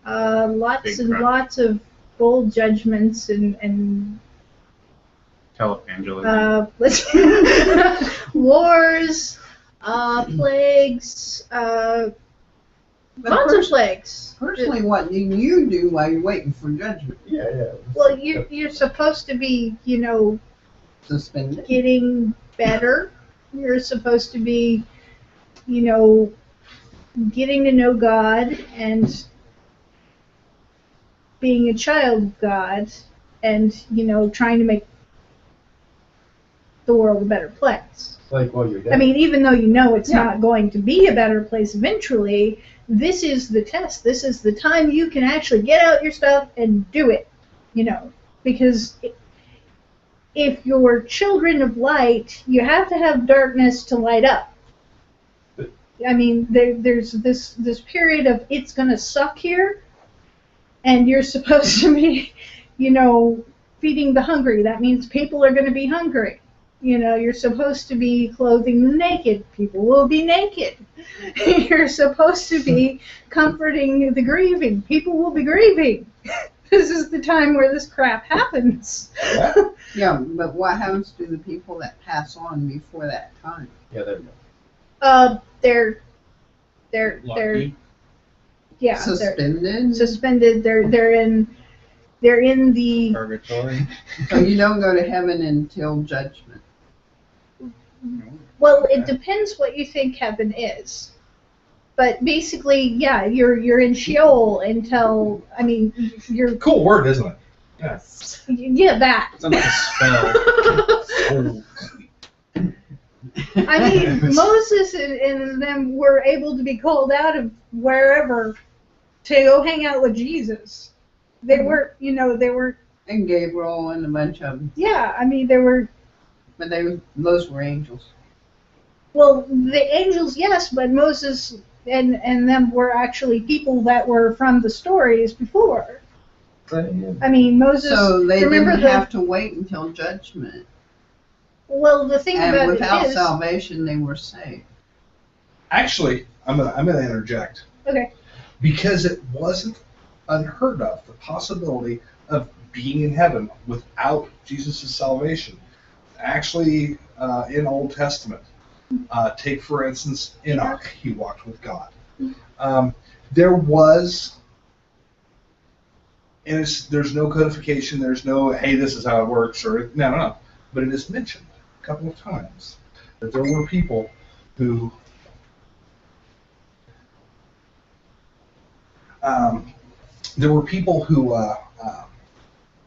Lots and lots of bold judgments and televangelism. Wars, plagues, lots of plagues. Personally, what do you do while you're waiting for judgment? Yeah. Well, you're supposed to be, Suspended. getting better. You're supposed to be, getting to know God and being a child of God and, trying to make the world a better place. Like, well, you're dead. I mean, even though you know it's Yeah. not going to be a better place eventually, this is the test. This is the time you can actually get out your stuff and do it, because if you're children of light, you have to have darkness to light up. I mean, there's this period of it's going to suck here, and you're supposed to be, feeding the hungry. That means people are going to be hungry. You're supposed to be clothing the naked. People will be naked. You're supposed to be comforting the grieving. People will be grieving. This is the time where this crap happens. Yeah. Yeah, but what happens to the people that pass on before that time? Yeah, there we go. They're Lucky. they're Suspended? suspended. They're in the Purgatory. So you don't go to heaven until judgment. well. It depends what you think heaven is. But basically, yeah, you're in Sheol until you're Cool word, isn't it? yeah that. Sounds like a spell. I mean, Moses and them were able to be called out of wherever to go hang out with Jesus. They were, they were, And Gabriel and a bunch of them. yeah, I mean, they were, But those were angels. well, the angels, yes, but Moses and them were actually people that were from the stories before. I mean, Moses, So they remember didn't have to wait until judgment. well, the thing And about without it is, salvation, they were saved. Actually, I'm gonna interject okay, because it wasn't unheard of the possibility of being in heaven without Jesus' salvation. Actually, in Old Testament, take for instance Enoch. He walked with God. There was, and there's no codification. There's no hey, this is how it works, or no. But it is mentioned a couple of times that there were people who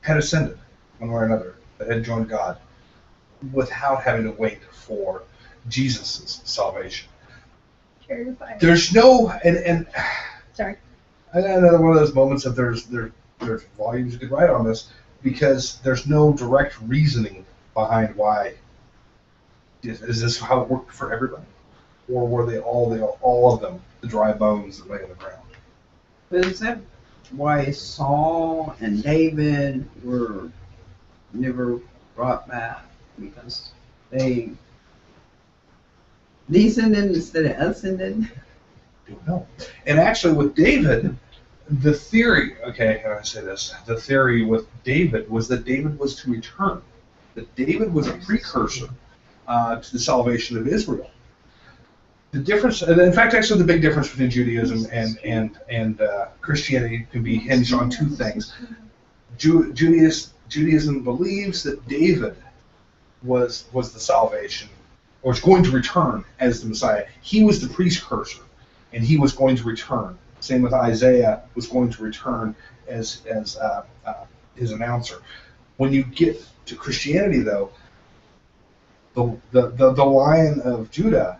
had ascended one way or another, that had joined God without having to wait for Jesus' salvation. terrifying. There's no, and Sorry. another one of those moments that there's volumes you could write on this, because there's no direct reasoning behind why. Is this how it worked for everybody, or were they all of them the dry bones that lay on the ground? But is that why Saul and David were never brought back? Because they descended instead of ascended? Don't know. And actually, with David, the theory, okay, how do I say this? The theory with David was that David was to return, that David was a precursor to the salvation of Israel. The difference, and in fact, actually, the big difference between Judaism and Christianity can be hinged on two things. Judaism believes that David was the salvation, or was going to return as the Messiah. He was the precursor, and he was going to return. Same with Isaiah, was going to return as his announcer. When you get to Christianity, though, the Lion of Judah,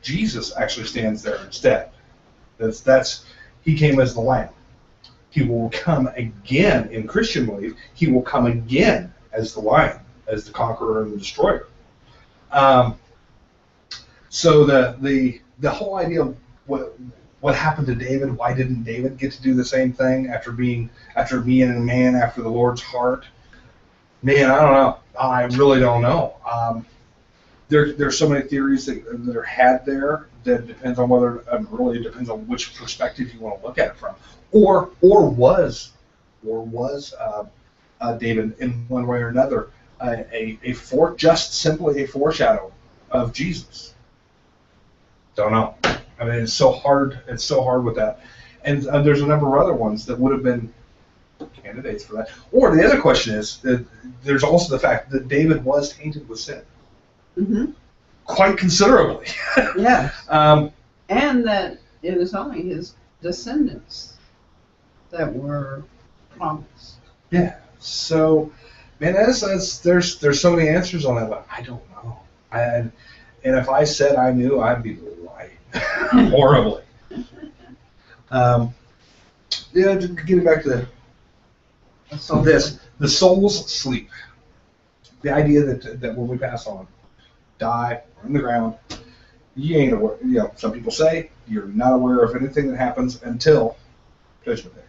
Jesus actually stands there instead. He came as the Lamb. He will come again in Christian belief. He will come again as the Lion, as the conqueror and the destroyer. So the whole idea of what happened to David, why didn't David get to do the same thing after being a man after the Lord's heart? Man, I don't know. I really don't know. There's so many theories that are had there that depends on whether really depends on which perspective you want to look at it from, or was David in one way or another just simply a foreshadow of Jesus? Don't know. I mean, it's so hard. It's so hard with that, and there's a number of other ones that would have been candidates for that. Or the other question is that there's also the fact that David was tainted with sin. Mm-hmm. Quite considerably. Yes. And that it was only his descendants that were promised. Yeah. So, man, there's so many answers on that, but I don't know. And if I said I knew, I'd be lying horribly. Yeah, just getting back to the soul's sleep. The idea that when we pass on, die, or in the ground, you ain't aware. You know, some people say you're not aware of anything that happens until Judgment Day.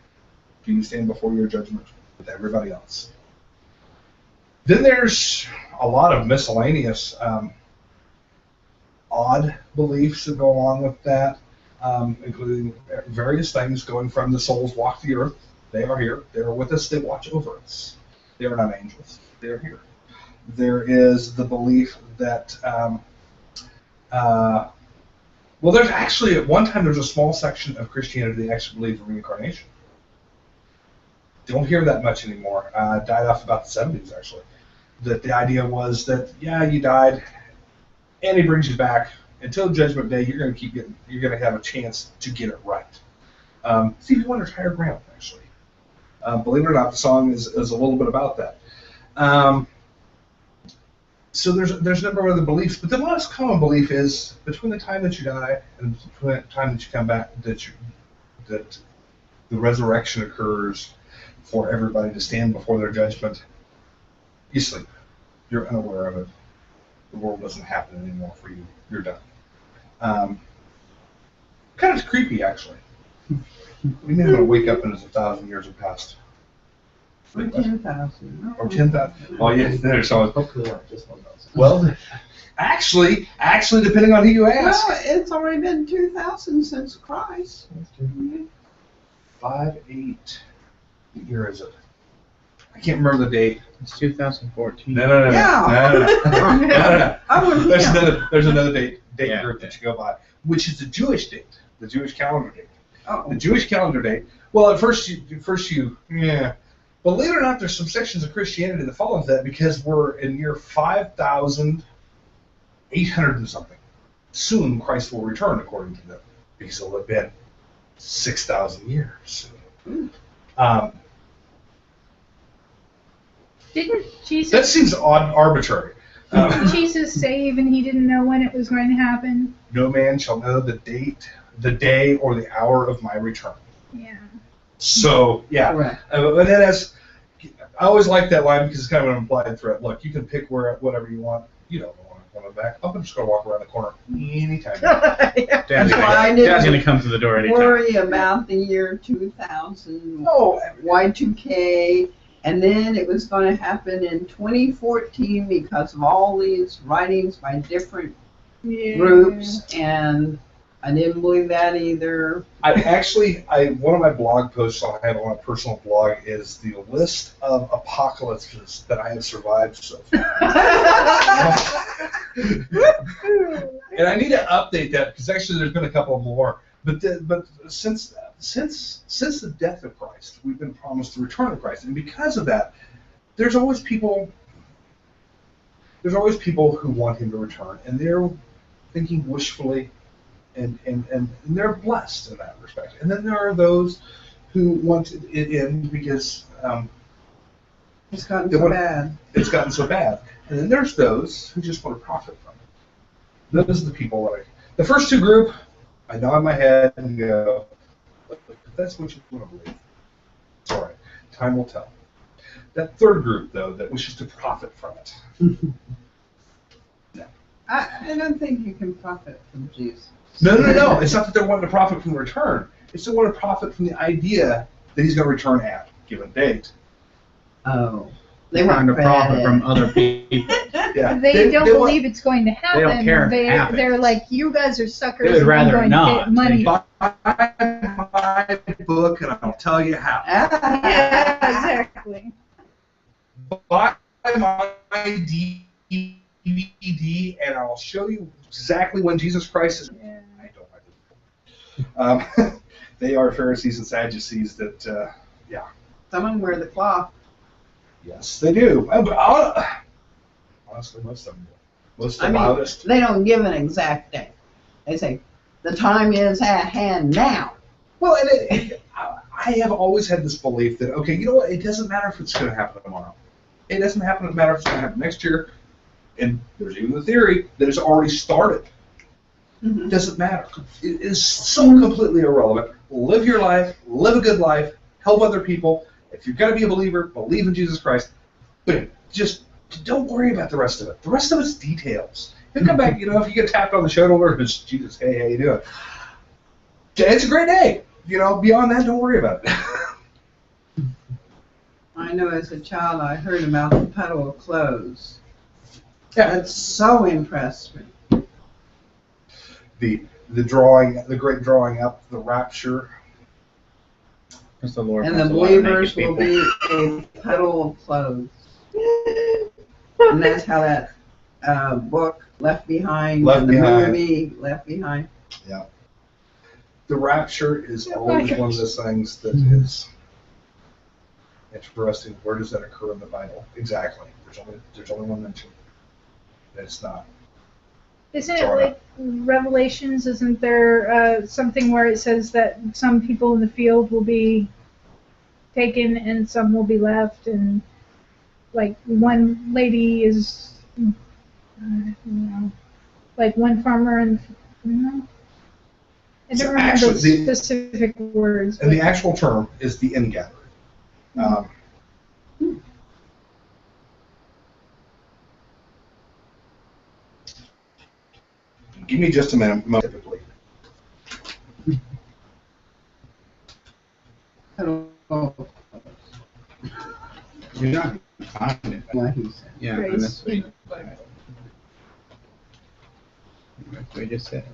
You stand before your judgment with everybody else. Then there's a lot of miscellaneous odd beliefs that go along with that, including various things going from the souls walk the earth. They are here. They are with us. They watch over us. They are not angels. They are here. There is the belief that, well, there's actually, at one time, there's a small section of Christianity that actually believed in reincarnation. Don't hear that much anymore. Died off about the 70s, actually. That the idea was that, yeah, you died, and he brings you back. Until Judgment Day, you're going to keep getting, you're going to have a chance to get it right. Stevie Wonder's Higher Ground, actually. Believe it or not, the song is a little bit about that. So there's a number of other beliefs, but the most common belief is between the time that you die and between the time that you come back, that the resurrection occurs for everybody to stand before their judgment. You sleep. You're unaware of it. The world doesn't happen anymore for you. You're done. Kind of creepy, actually. We may not wake up and it's 1,000 years have passed. Or 10,000. Or 10,000. Oh, yeah, there's always. Hopefully not just 1,000. Well, actually, depending on who you ask. Well, it's already been 2,000 since Christ. 5/8. What year is it? I can't remember the date. It's 2014. No. Yeah. No. I would There's another date Yeah. group that you go by, which is the Jewish date, the Jewish calendar date. Oh. The Jewish calendar date. Well, at first you, yeah. Believe it or not, there's some sections of Christianity that follows that because we're in year 5,800 and something. Soon Christ will return, according to them, because it'll have been 6,000 years. Didn't Jesus? That seems arbitrary. Didn't Jesus say even he didn't know when it was going to happen? No man shall know the date, the day, or the hour of my return. Yeah. So, yeah. Correct. But then I always like that line because it's kind of an implied threat. Look, you can pick whatever you want. You don't want it back. I'm just going to walk around the corner anytime. That's Dad's why I gonna didn't come to the door anytime. worry about the year 2000, Oh, Y2K, and then it was going to happen in 2014 because of all these writings by different groups, and I didn't believe that either. one of my blog posts I have on my personal blog is the list of apocalypses that I have survived so far. And I need to update that because actually there's been a couple more. But since the death of Christ, we've been promised the return of Christ, and because of that, there's always people who want him to return, and they're thinking wishfully, and they're blessed in that respect. And then there are those who want it in because It's gotten so bad. it's gotten so bad. And then there's those who just want to profit from it. Those are the people that the first two group, I nod my head and go, if that's what you want to believe, it's all right. Time will tell. That third group, though, that wishes to profit from it. No. I don't think you can profit from Jesus. No. It's not that they're wanting to profit from the return. It's they want to profit from the idea that he's going to return at a given date. Oh. They're trying to profit from other people. Yeah. They don't believe it's going to happen. don't care if it happens. They're like, you guys are suckers. They would and I'm rather going not. to get money. Buy my book and I'll tell you how. Yeah, exactly. Buy my DVD and I'll show you exactly when Jesus Christ is. Yeah. I don't like this. They are Pharisees and Sadducees that, yeah. Some of them wear the cloth. Yes, they do. Honestly, most of them do. Most of the loudest. They don't give an exact day. They say, the time is at hand now. Well, and I have always had this belief that, okay, you know what, it doesn't matter if it's going to happen tomorrow. It doesn't matter if it's going to happen next year. And there's even the theory that it's already started. Mhm. Doesn't matter. It is so completely irrelevant. Live your life, live a good life, help other people. If you're going to be a believer, believe in Jesus Christ. But just don't worry about the rest of it. The rest of it's details. You come back, if you get tapped on the shoulder, it's Jesus, hey, how you doing? It's a great day. Beyond that, don't worry about it. I know as a child I heard about the puddle of clothes. Yeah. That so impressed me. The drawing, the great drawing up, the rapture. Because the Lord And the has a lot of believers naked will people. be a puddle of clothes. And that's how that book, Left Behind, Left and the Behind. movie, Left Behind. Yeah. The rapture is Oh my always one of those things that is interesting. Where does that occur in the Bible? Exactly. There's only one mention. It's not. Isn't it like Revelations? Isn't there something where it says that some people in the field will be taken and some will be left, and like one lady is, like one farmer and I So don't remember actually, the specific words. And the actual term is the ingathering. Give me just a minute. Typically. Puddle of clothes. You're not finding it. Yeah, he said. Yeah, Praise. and that's what you That's what I just said,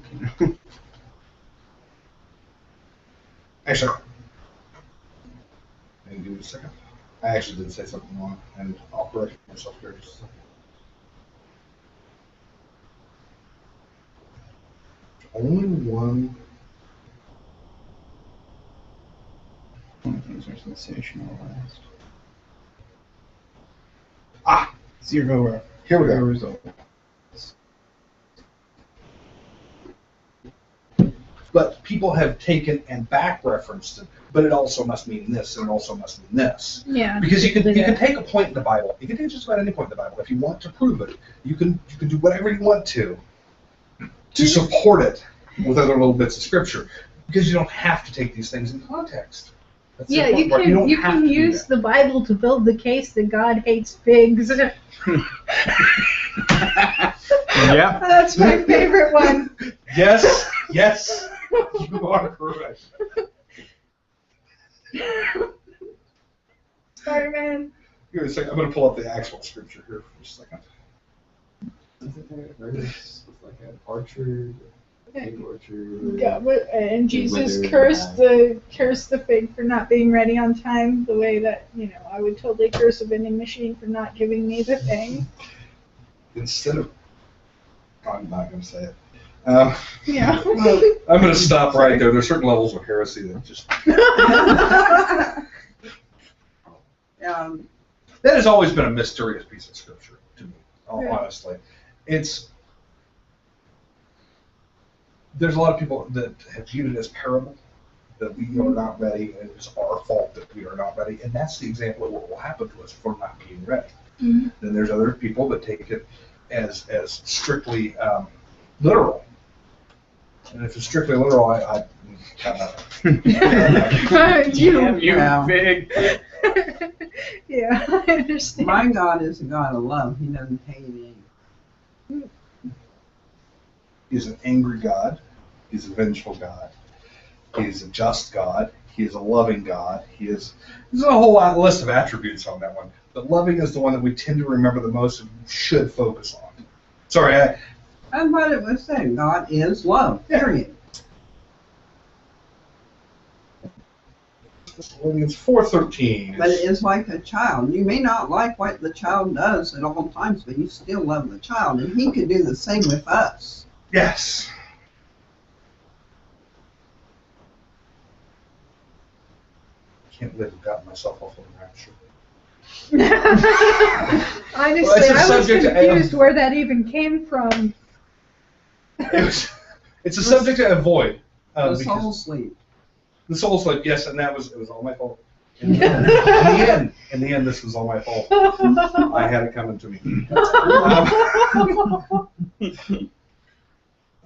Actually, give me a second. I actually did say something wrong, and I'll correct myself here just a second. Only one. Only things are sensationalized. Ah, Zero here we go. result. But people have taken and back referenced it, but it also must mean this, and it also must mean this. Yeah. Because you can take a point in the Bible. You can take just about any point in the Bible. If you want to prove it, you can do whatever you want to support it with other little bits of scripture. Because you don't have to take these things in context. That's the Yeah, you important part. can don't you have can to do use that. the Bible to build the case that God hates pigs. Yeah. That's my favorite one. Yes, yes, you are correct. Spider-Man. Give me a second. I'm going to pull up the actual scripture here for a second. Isn't there a verse with like an orchard, a fig orchard? Yeah, and Jesus Withered cursed the fig for not being ready on time, the way that I would totally curse a vending machine for not giving me the thing. Instead of, I'm not going to say it. Yeah. I'm going to stop right there. There's certain levels of heresy that just. That has always been a mysterious piece of scripture to me, honestly. There's a lot of people that have viewed it as parable, that we are not ready, and it's our fault that we are not ready, and that's the example of what will happen to us for not being ready. Mhm. Then there's other people that take it as strictly literal. And if it's strictly literal, I kind of. You Wow. big. Yeah, I understand. My God is a God of love. He doesn't hate any. He's an angry God. He's a vengeful God. He's a just God. He is a loving God. There's a whole list of attributes on that one. But loving is the one that we tend to remember the most and should focus on. Sorry, That's what it was saying. God is love. Period. Philippians 4:13. But it is like a child. You may not like what the child does at all times, but you still love the child. And he could do the same with us. Yes. Can't believe I've gotten myself off on the rapture. Honestly, Well, it's a I was subject to- confused where that even came from. It's a subject to avoid. The Because soul sleep. the soul sleep, yes, and it was all my fault. In the end, this was all my fault. I had it coming to me.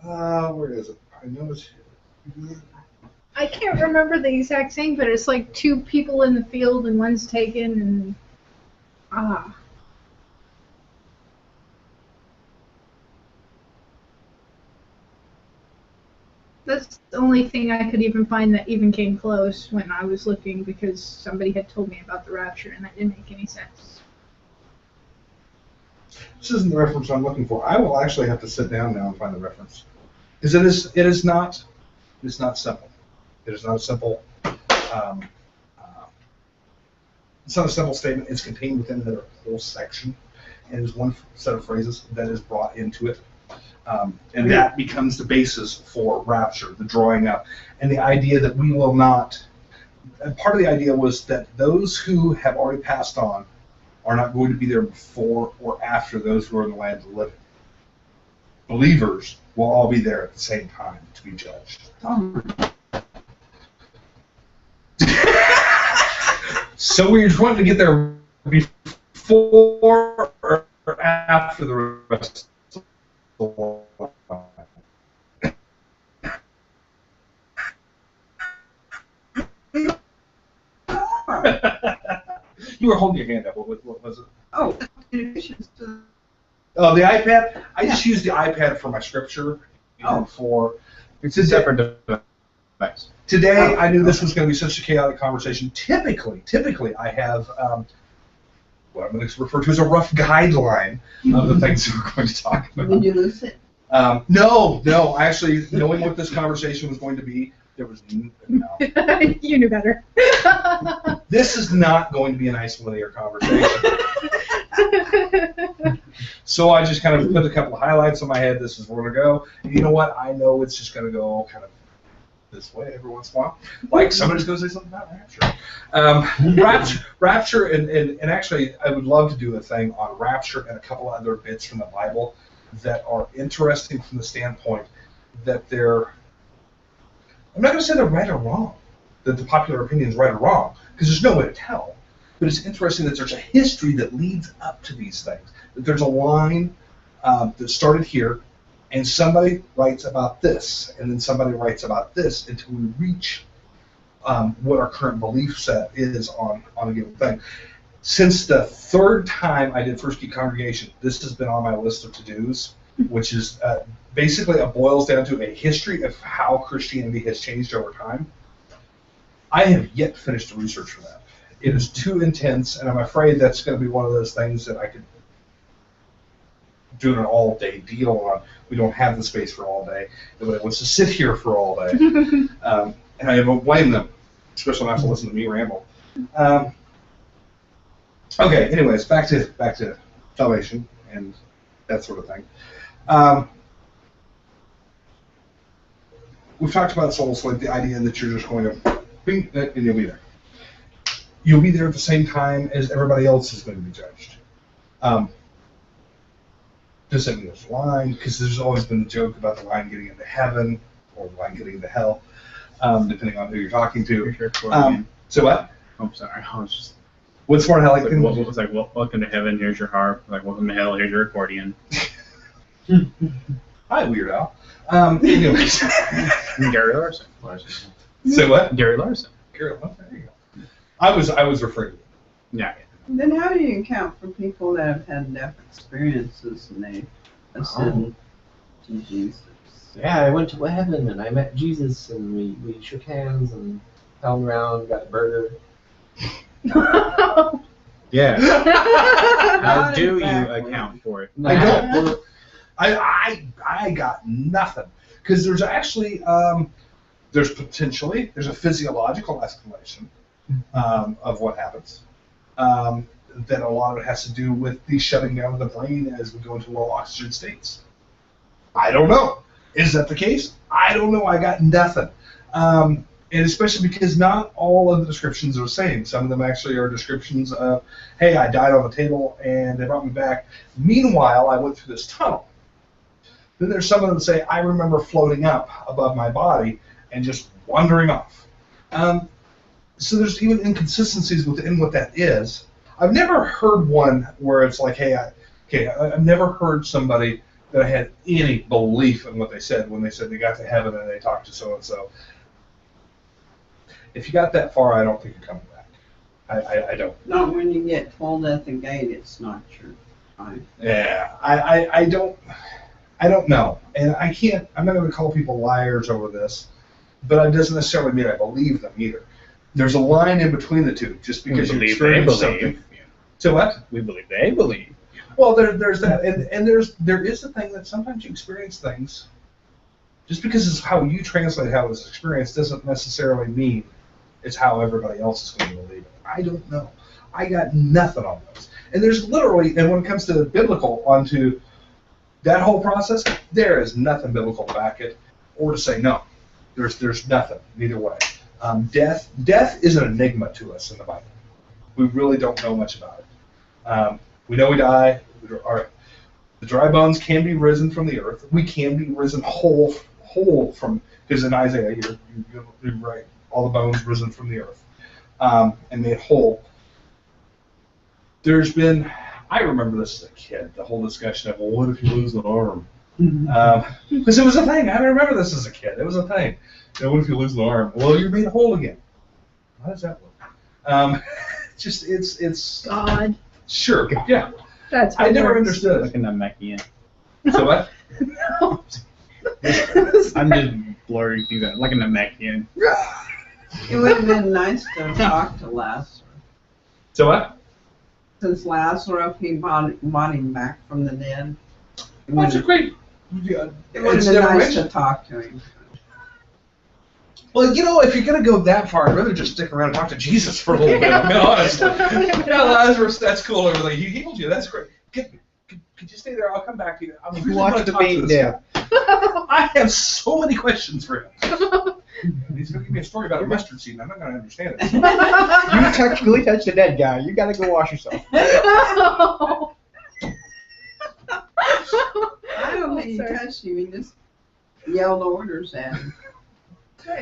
Where is it? I know it's here. I can't remember the exact thing, but it's like two people in the field and one's taken and That's the only thing I could even find that even came close when I was looking, because somebody had told me about the rapture and that didn't make any sense. This isn't the reference I'm looking for. I will actually have to sit down now and find the reference. Because it is not simple. It is not a simple, it's not a simple statement. It's contained within the whole section, and there's one set of phrases that is brought into it. And that becomes the basis for rapture, the drawing up, and the idea that we will not. And part of the idea was that those who have already passed on are not going to be there before or after those who are in the land of the living. Believers will all be there at the same time to be judged. So we're just wanting to get there before or after the rest of the world. You were holding your hand up. What was it? Oh, communications. Oh, the iPad? I just use the iPad for my scripture. And for It's a separate device. today, I knew this was going to be such a chaotic conversation. Typically, I have what I'm going to refer to as a rough guideline of the things that we're going to talk about. Did you lose it? No. Actually, knowing what this conversation was going to be, there was no. You knew better. This is not going to be a nice linear conversation. So I just kind of put a couple of highlights in my head. This is where we're going to go. And you know what? I know it's just going to go kind of this way every once in a while. Like somebody's going to say something about rapture. Rapture, and actually, I would love to do a thing on rapture and a couple of other bits from the Bible that are interesting from the standpoint that they're. I'm not going to say they're right or wrong, that the popular opinion is right or wrong, because there's no way to tell. But it's interesting that there's a history that leads up to these things. That there's a line that started here, and somebody writes about this, and then somebody writes about this until we reach what our current belief set is on a given thing. Since the third time I did First Geek Congregation, this has been on my list of to-dos, which is basically it boils down to a history of how Christianity has changed over time. I have yet to finish the research for that. It is too intense, and I'm afraid that's going to be one of those things that I could do an all-day deal on. We don't have the space for all day. Nobody wants to sit here for all day. And I don't blame them, especially not to listen to me ramble. Okay, anyways, back to salvation and that sort of thing. We've talked about soul sleep, the idea that you're just going to bing, and you'll be there. You'll be there at the same time as everybody else is going to be judged. Does that mean there's a line? Because there's always been the joke about the line getting into heaven or the line getting into hell, depending on who you're talking to. So what? Oh, sorry. I was just. What's more hell? It's like, welcome to heaven, here's your harp. Like, welcome to hell, here's your accordion. Hi, Weird Al. Anyways. Gary Larson. Say what? Gary Larson. Gary, oh, there you go. I was referring to you. Yeah. Then how do you account for people that have had death experiences and they ascend to Jesus? Yeah, I went to heaven and I met Jesus and we shook hands and held around, got a burger. Yeah. How Not do exactly. you account for it? I don't. I got nothing, because there's actually there's a physiological explanation of what happens. That a lot of it has to do with the shutting down of the brain as we go into low oxygen states. I don't know. Is that the case? I don't know. I got nothing. And especially because not all of the descriptions are the same. Some of them actually are descriptions of, hey, I died on the table and they brought me back. Meanwhile, I went through this tunnel. Then there's some of them that say, I remember floating up above my body and just wandering off. So there's even inconsistencies within what that is. I've never heard one where it's like, hey, I've never heard somebody that had any belief in what they said when they said they got to heaven and they talked to so and so. If you got that far, I don't think you're coming back. I don't. Not when you get told at the gate it's not your time. Yeah, I don't know, and I can't. I'm not going to call people liars over this, but it doesn't necessarily mean I believe them either. There's a line in between the two. Just because you experience something. So what? We believe they believe. Well, there's that, and there is a thing that sometimes you experience things. Just because it's how you translate how it's experienced doesn't necessarily mean it's how everybody else is going to believe it. I don't know. I got nothing on those. And there's literally, and when it comes to the biblical, onto that whole process, there is nothing biblical to back it or to say no. There's nothing, neither way. Death is an enigma to us in the Bible. We really don't know much about it. We know we die. The dry bones can be risen from the earth. We can be risen whole from, because in Isaiah, you're right, all the bones risen from the earth and made whole. There's been, I remember this as a kid, the whole discussion of, well, what if you lose an arm? Because it was a thing. I remember this as a kid. It was a thing. You know, what if you lose an arm? Well, you're made whole again. How does that work? It's God. Sure, yeah. That's I never understood it. Like a Namekian. So what? No. I'm just blurring things out. Like a Namekian. It would have been nice to talk to Lazarus. So what? Since Lazarus, he brought him back from the dead. That's a great. It would have been nice to talk to him. Well, you know, if you're going to go that far, I'd rather just stick around and talk to Jesus for a little bit. I mean, honestly. Yeah, Lazarus, that's cool and everything. He healed you. That's great. Could you stay there? I'll come back to you. I'm really Watch want to the talk to bait this there. guy. I have so many questions for him. He's going to give me a story about a mustard seed, and I'm not going to understand it. You technically touched a dead guy. You gotta go wash yourself. I don't think he touched him. He just yelled orders at him.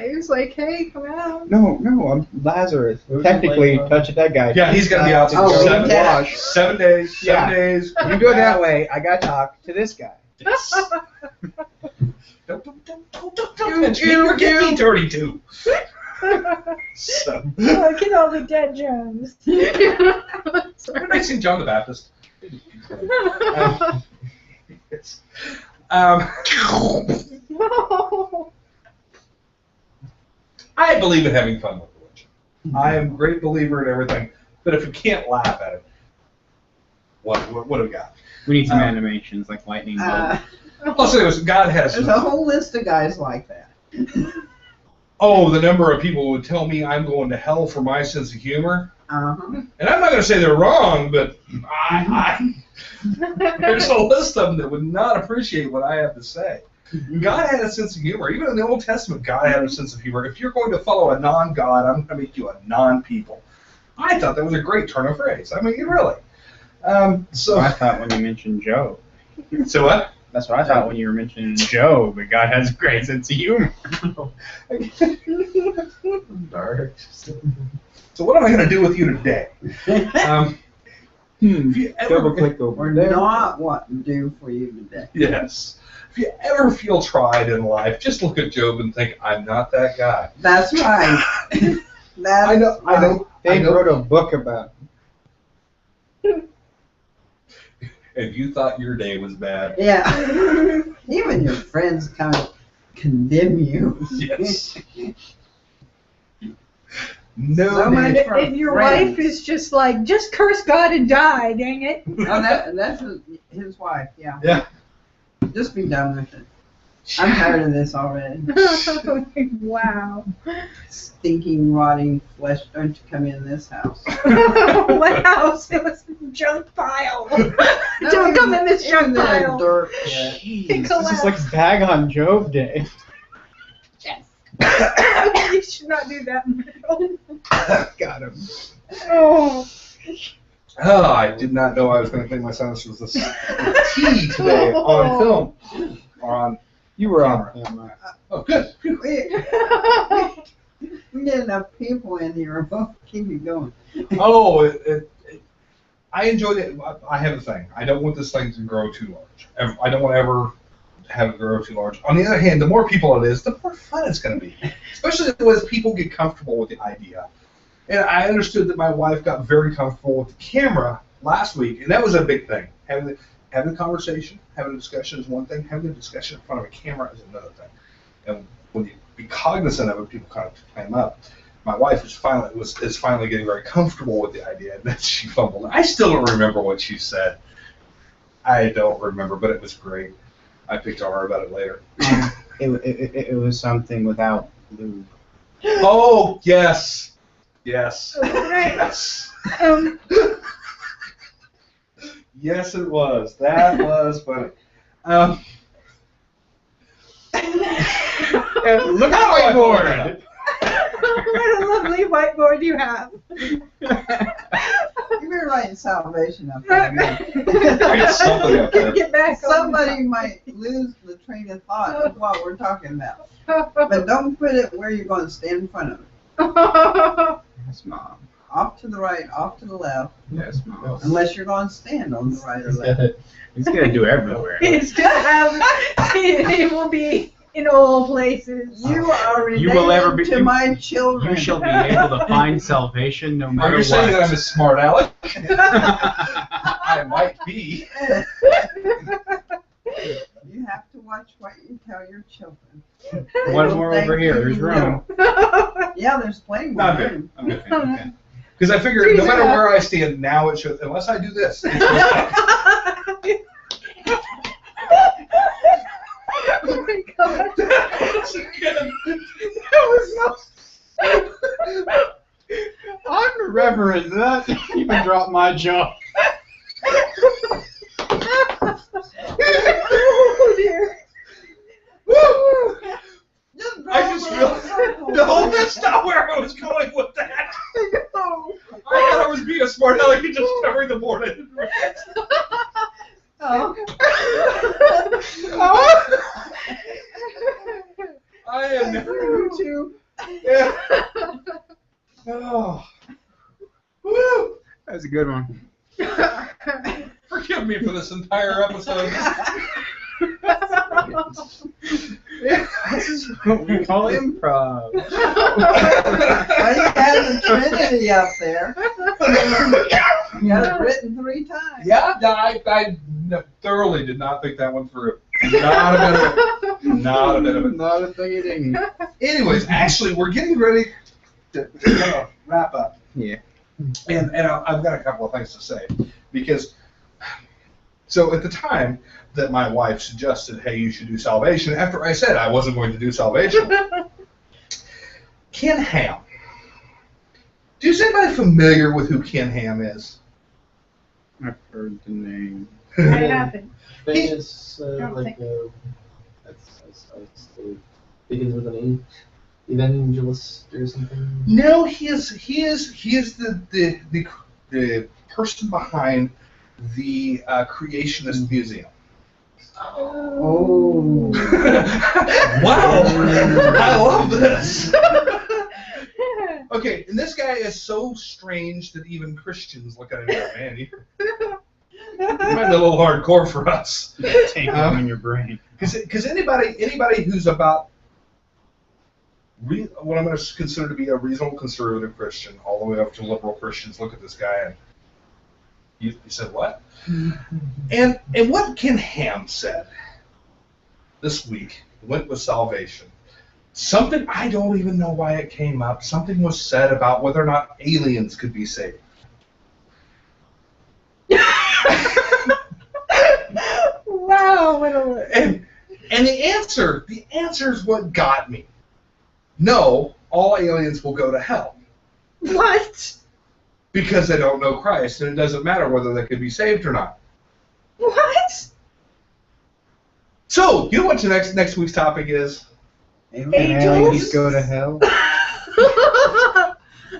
He was like, hey, come out. No, I'm Lazarus. It was Technically, like, touch a dead guy. Yeah, he's going to be out Oh, for he dead. 7 days. 7 Yeah. days. You go that way, I gotta talk to this guy. Yes. Don't mention me. You're getting me dirty, too. So. Look at all the dead germs. Have I seen John the Baptist? Yes. I believe in having fun with religion. I am a great believer in everything, but if you can't laugh at it, what do we got? We need some animations like lightning bolt. Also, it was God has. There's a whole list of guys like that. Oh, the number of people who would tell me I'm going to hell for my sense of humor. Uh-huh. And I'm not going to say they're wrong, but there's a list of them that would not appreciate what I have to say. God had a sense of humor. Even in the Old Testament, God had a sense of humor. If you're going to follow a non-God, I'm going to make you a non-people. I thought that was a great turn of phrase. I mean, really. So I thought when you mentioned Joe. So what? That's what I thought when you were mentioning Joe, but God has a great sense of humor. Dark. So what am I going to do with you today? If you ever, Double click over Or there. not what to do for you today. yes. If you ever feel tried in life, just look at Job and think, I'm not that guy. That's right. That's I know. right. They wrote a book about And you thought your day was bad. Yeah. Even your friends kind of condemn you. Yes. No. So much And, for and your friends. wife is just like, just curse God and die, dang it. Oh, that's his wife, yeah. Yeah. Just be done with it. I'm tired of this already. Wow. Stinking, rotting flesh, don't you come in this house. What house? It was a junk pile. Don't come in this junk pile. Dirt. Jeez, this is like Bag on Job Day. Yes. You should not do that. Got him. Oh. Oh, I did not know I was going to think my sinus was this tea today on film. Or on. You were on camera. Oh, good. Phew. We get enough people in here, we'll keep it going. Oh, I enjoyed it. I have a thing. I don't want this thing to grow too large. I don't want to ever have it grow too large. On the other hand, the more people it is, the more fun it's going to be. Especially as people get comfortable with the idea. And I understood that my wife got very comfortable with the camera last week, and that was a big thing. Having a conversation, having a discussion is one thing. Having a discussion in front of a camera is another thing. And when you be cognizant of it, people kind of climb up. My wife is finally getting very comfortable with the idea, and then she fumbled. I still don't remember what she said. I don't remember, but it was great. I picked on her about it later. It was something without lube. Oh, yes. Yes. Right. Yes. Yes, it was. That was funny. Look at the whiteboard! What a lovely whiteboard you have. You were writing salvation up there. Write something up there. Get back on Somebody might lose the train of thought of what we're talking about. But don't put it where you're going to stand in front of it. Yes, Mom. Off to the right, off to the left, Yes, Mom. unless you're going to stand on the right or left. He's gonna do everywhere. It's gonna have. It will be in all places. You are related You will ever be- to my children. You shall be able to find salvation no Are matter you what. saying that I'm a smart aleck? I might be. You have to watch what you tell your children. One more over here. There's room. Yeah, there's plenty No, more I'm good. room. I'm good. Okay. Because I figure no matter where I stand now, it should, unless I do this. It's oh my god. I'm reverend. That even dropped my jaw. Oh dear. I just realized, no, that's not where I was going with that. No. I thought I was being a smart aleck and just covering the board. I didn't realize. Oh. I am You too. Yeah. Oh. Woo. That was a good one. Forgive me for this entire episode. This is what we call improv. Well, you had the Trinity up there. You got it written 3 times. Yeah, I thoroughly did not think that one through. Not a bit of it. Not a bit of it. Not a thing it ain't. Anyways, actually, we're getting ready to wrap up. Yeah. And I've got a couple of things to say. Because, so at the time that my wife suggested, hey, you should do salvation, after I said I wasn't going to do salvation, Ken Ham. Is anybody familiar with who Ken Ham is? I've heard the name. What happened? Famous, don't like, that's begins with an E. Evangelist or something. No, he is the person behind the Creationist Museum. Oh. Wow! I love this. Okay, and this guy is so strange that even Christians look at him and go, man, he might be a little hardcore for us. Take them in your brain. Because anybody who's about what I'm going to consider to be a reasonable conservative Christian, all the way up to liberal Christians, look at this guy and you said what? And what Ken Ham said this week went with salvation. Something, I don't even know why it came up, something was said about whether or not aliens could be saved. Wow, what a And the answer is what got me. No, all aliens will go to hell. what? Because they don't know Christ, and it doesn't matter whether they could be saved or not. What? So, you know what next week's topic is? Can aliens go to hell?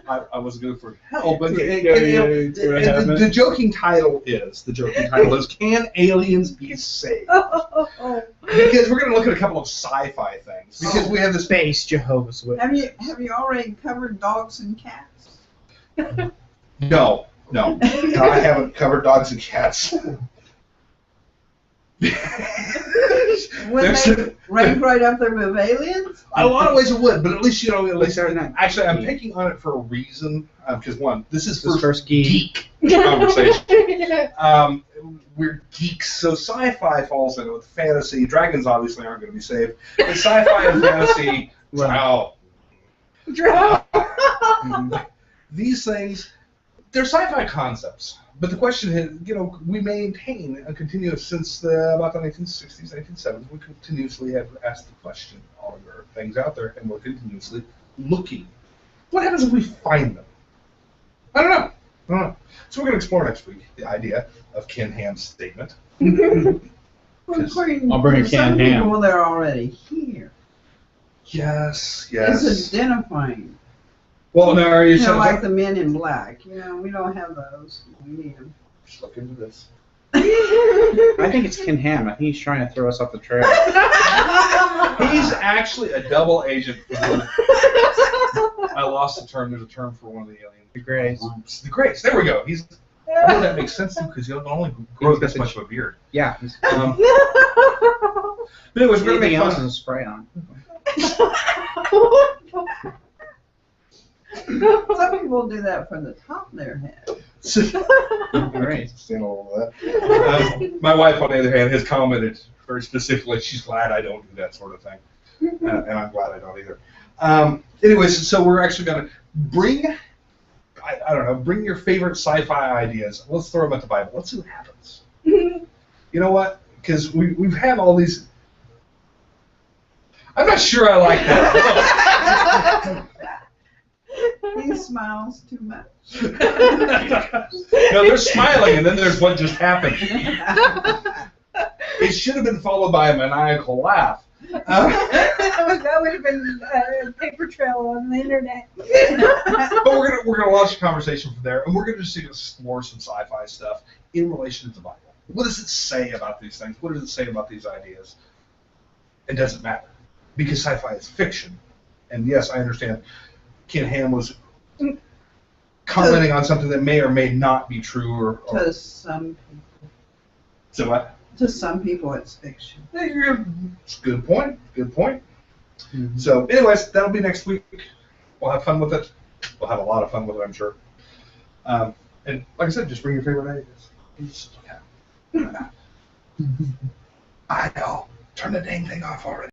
I wasn't going for hell, but The the joking title is Can Aliens Be Saved? Because we're going to look at a couple of sci-fi things. Because we have this. Space Jehovah's Witness. Have you already covered dogs and cats? No, I haven't covered dogs and cats. Wouldn't they rank right up there with aliens? A lot of ways it would, but at least actually, I'm picking on it for a reason. Because one, this is First Geek Conversation. We're geeks, so sci-fi falls into it. Fantasy, dragons obviously aren't going to be saved, but sci-fi and fantasy, wow. These things, they're sci-fi concepts. But the question is, we maintain a continuous, since about the 1960s, 1970s, we continuously have asked the question, are there things out there, and we're continuously looking. What happens if we find them? I don't know. So we're going to explore next week the idea of Ken Ham's statement. I'll bring a canned ham. People, they're already here. Yes. It's identifying. Well, now are you saying like the Men in Black? We don't have those. We need them. Just look into this. I think it's Ken Ham. I think he's trying to throw us off the trail. He's actually a double agent. I lost the term. There's a term for one of the aliens. The Greys. The Greys. There we go. I know that makes sense too, because he'll only grow this much of a beard. Yeah. But anyways, we're going to make else fun. is a spray on. Some people do that from the top of their head. Great. Stand all of that. My wife, on the other hand, has commented very specifically. She's glad I don't do that sort of thing, and I'm glad I don't either. Anyways, so we're actually going to bring, bring your favorite sci-fi ideas. Let's throw them at the Bible. Let's see what happens. You know what? Because we've had all these. I'm not sure I like that. He smiles too much. No, they're smiling, and then there's what just happened. It should have been followed by a maniacal laugh. That would have been a paper trail on the internet. But we're gonna launch a conversation from there, and we're gonna just explore some sci-fi stuff in relation to the Bible. What does it say about these things? What does it say about these ideas? It doesn't matter, because sci-fi is fiction. And yes, I understand Ken Ham was commenting on something that may or may not be true, To some people. So what? To some people, it's fiction. It's a good point. Good point. Mm-hmm. So, anyways, that'll be next week. We'll have fun with it. We'll have a lot of fun with it, I'm sure. And like I said, just bring your favorite ideas. I know. Turn the dang thing off already.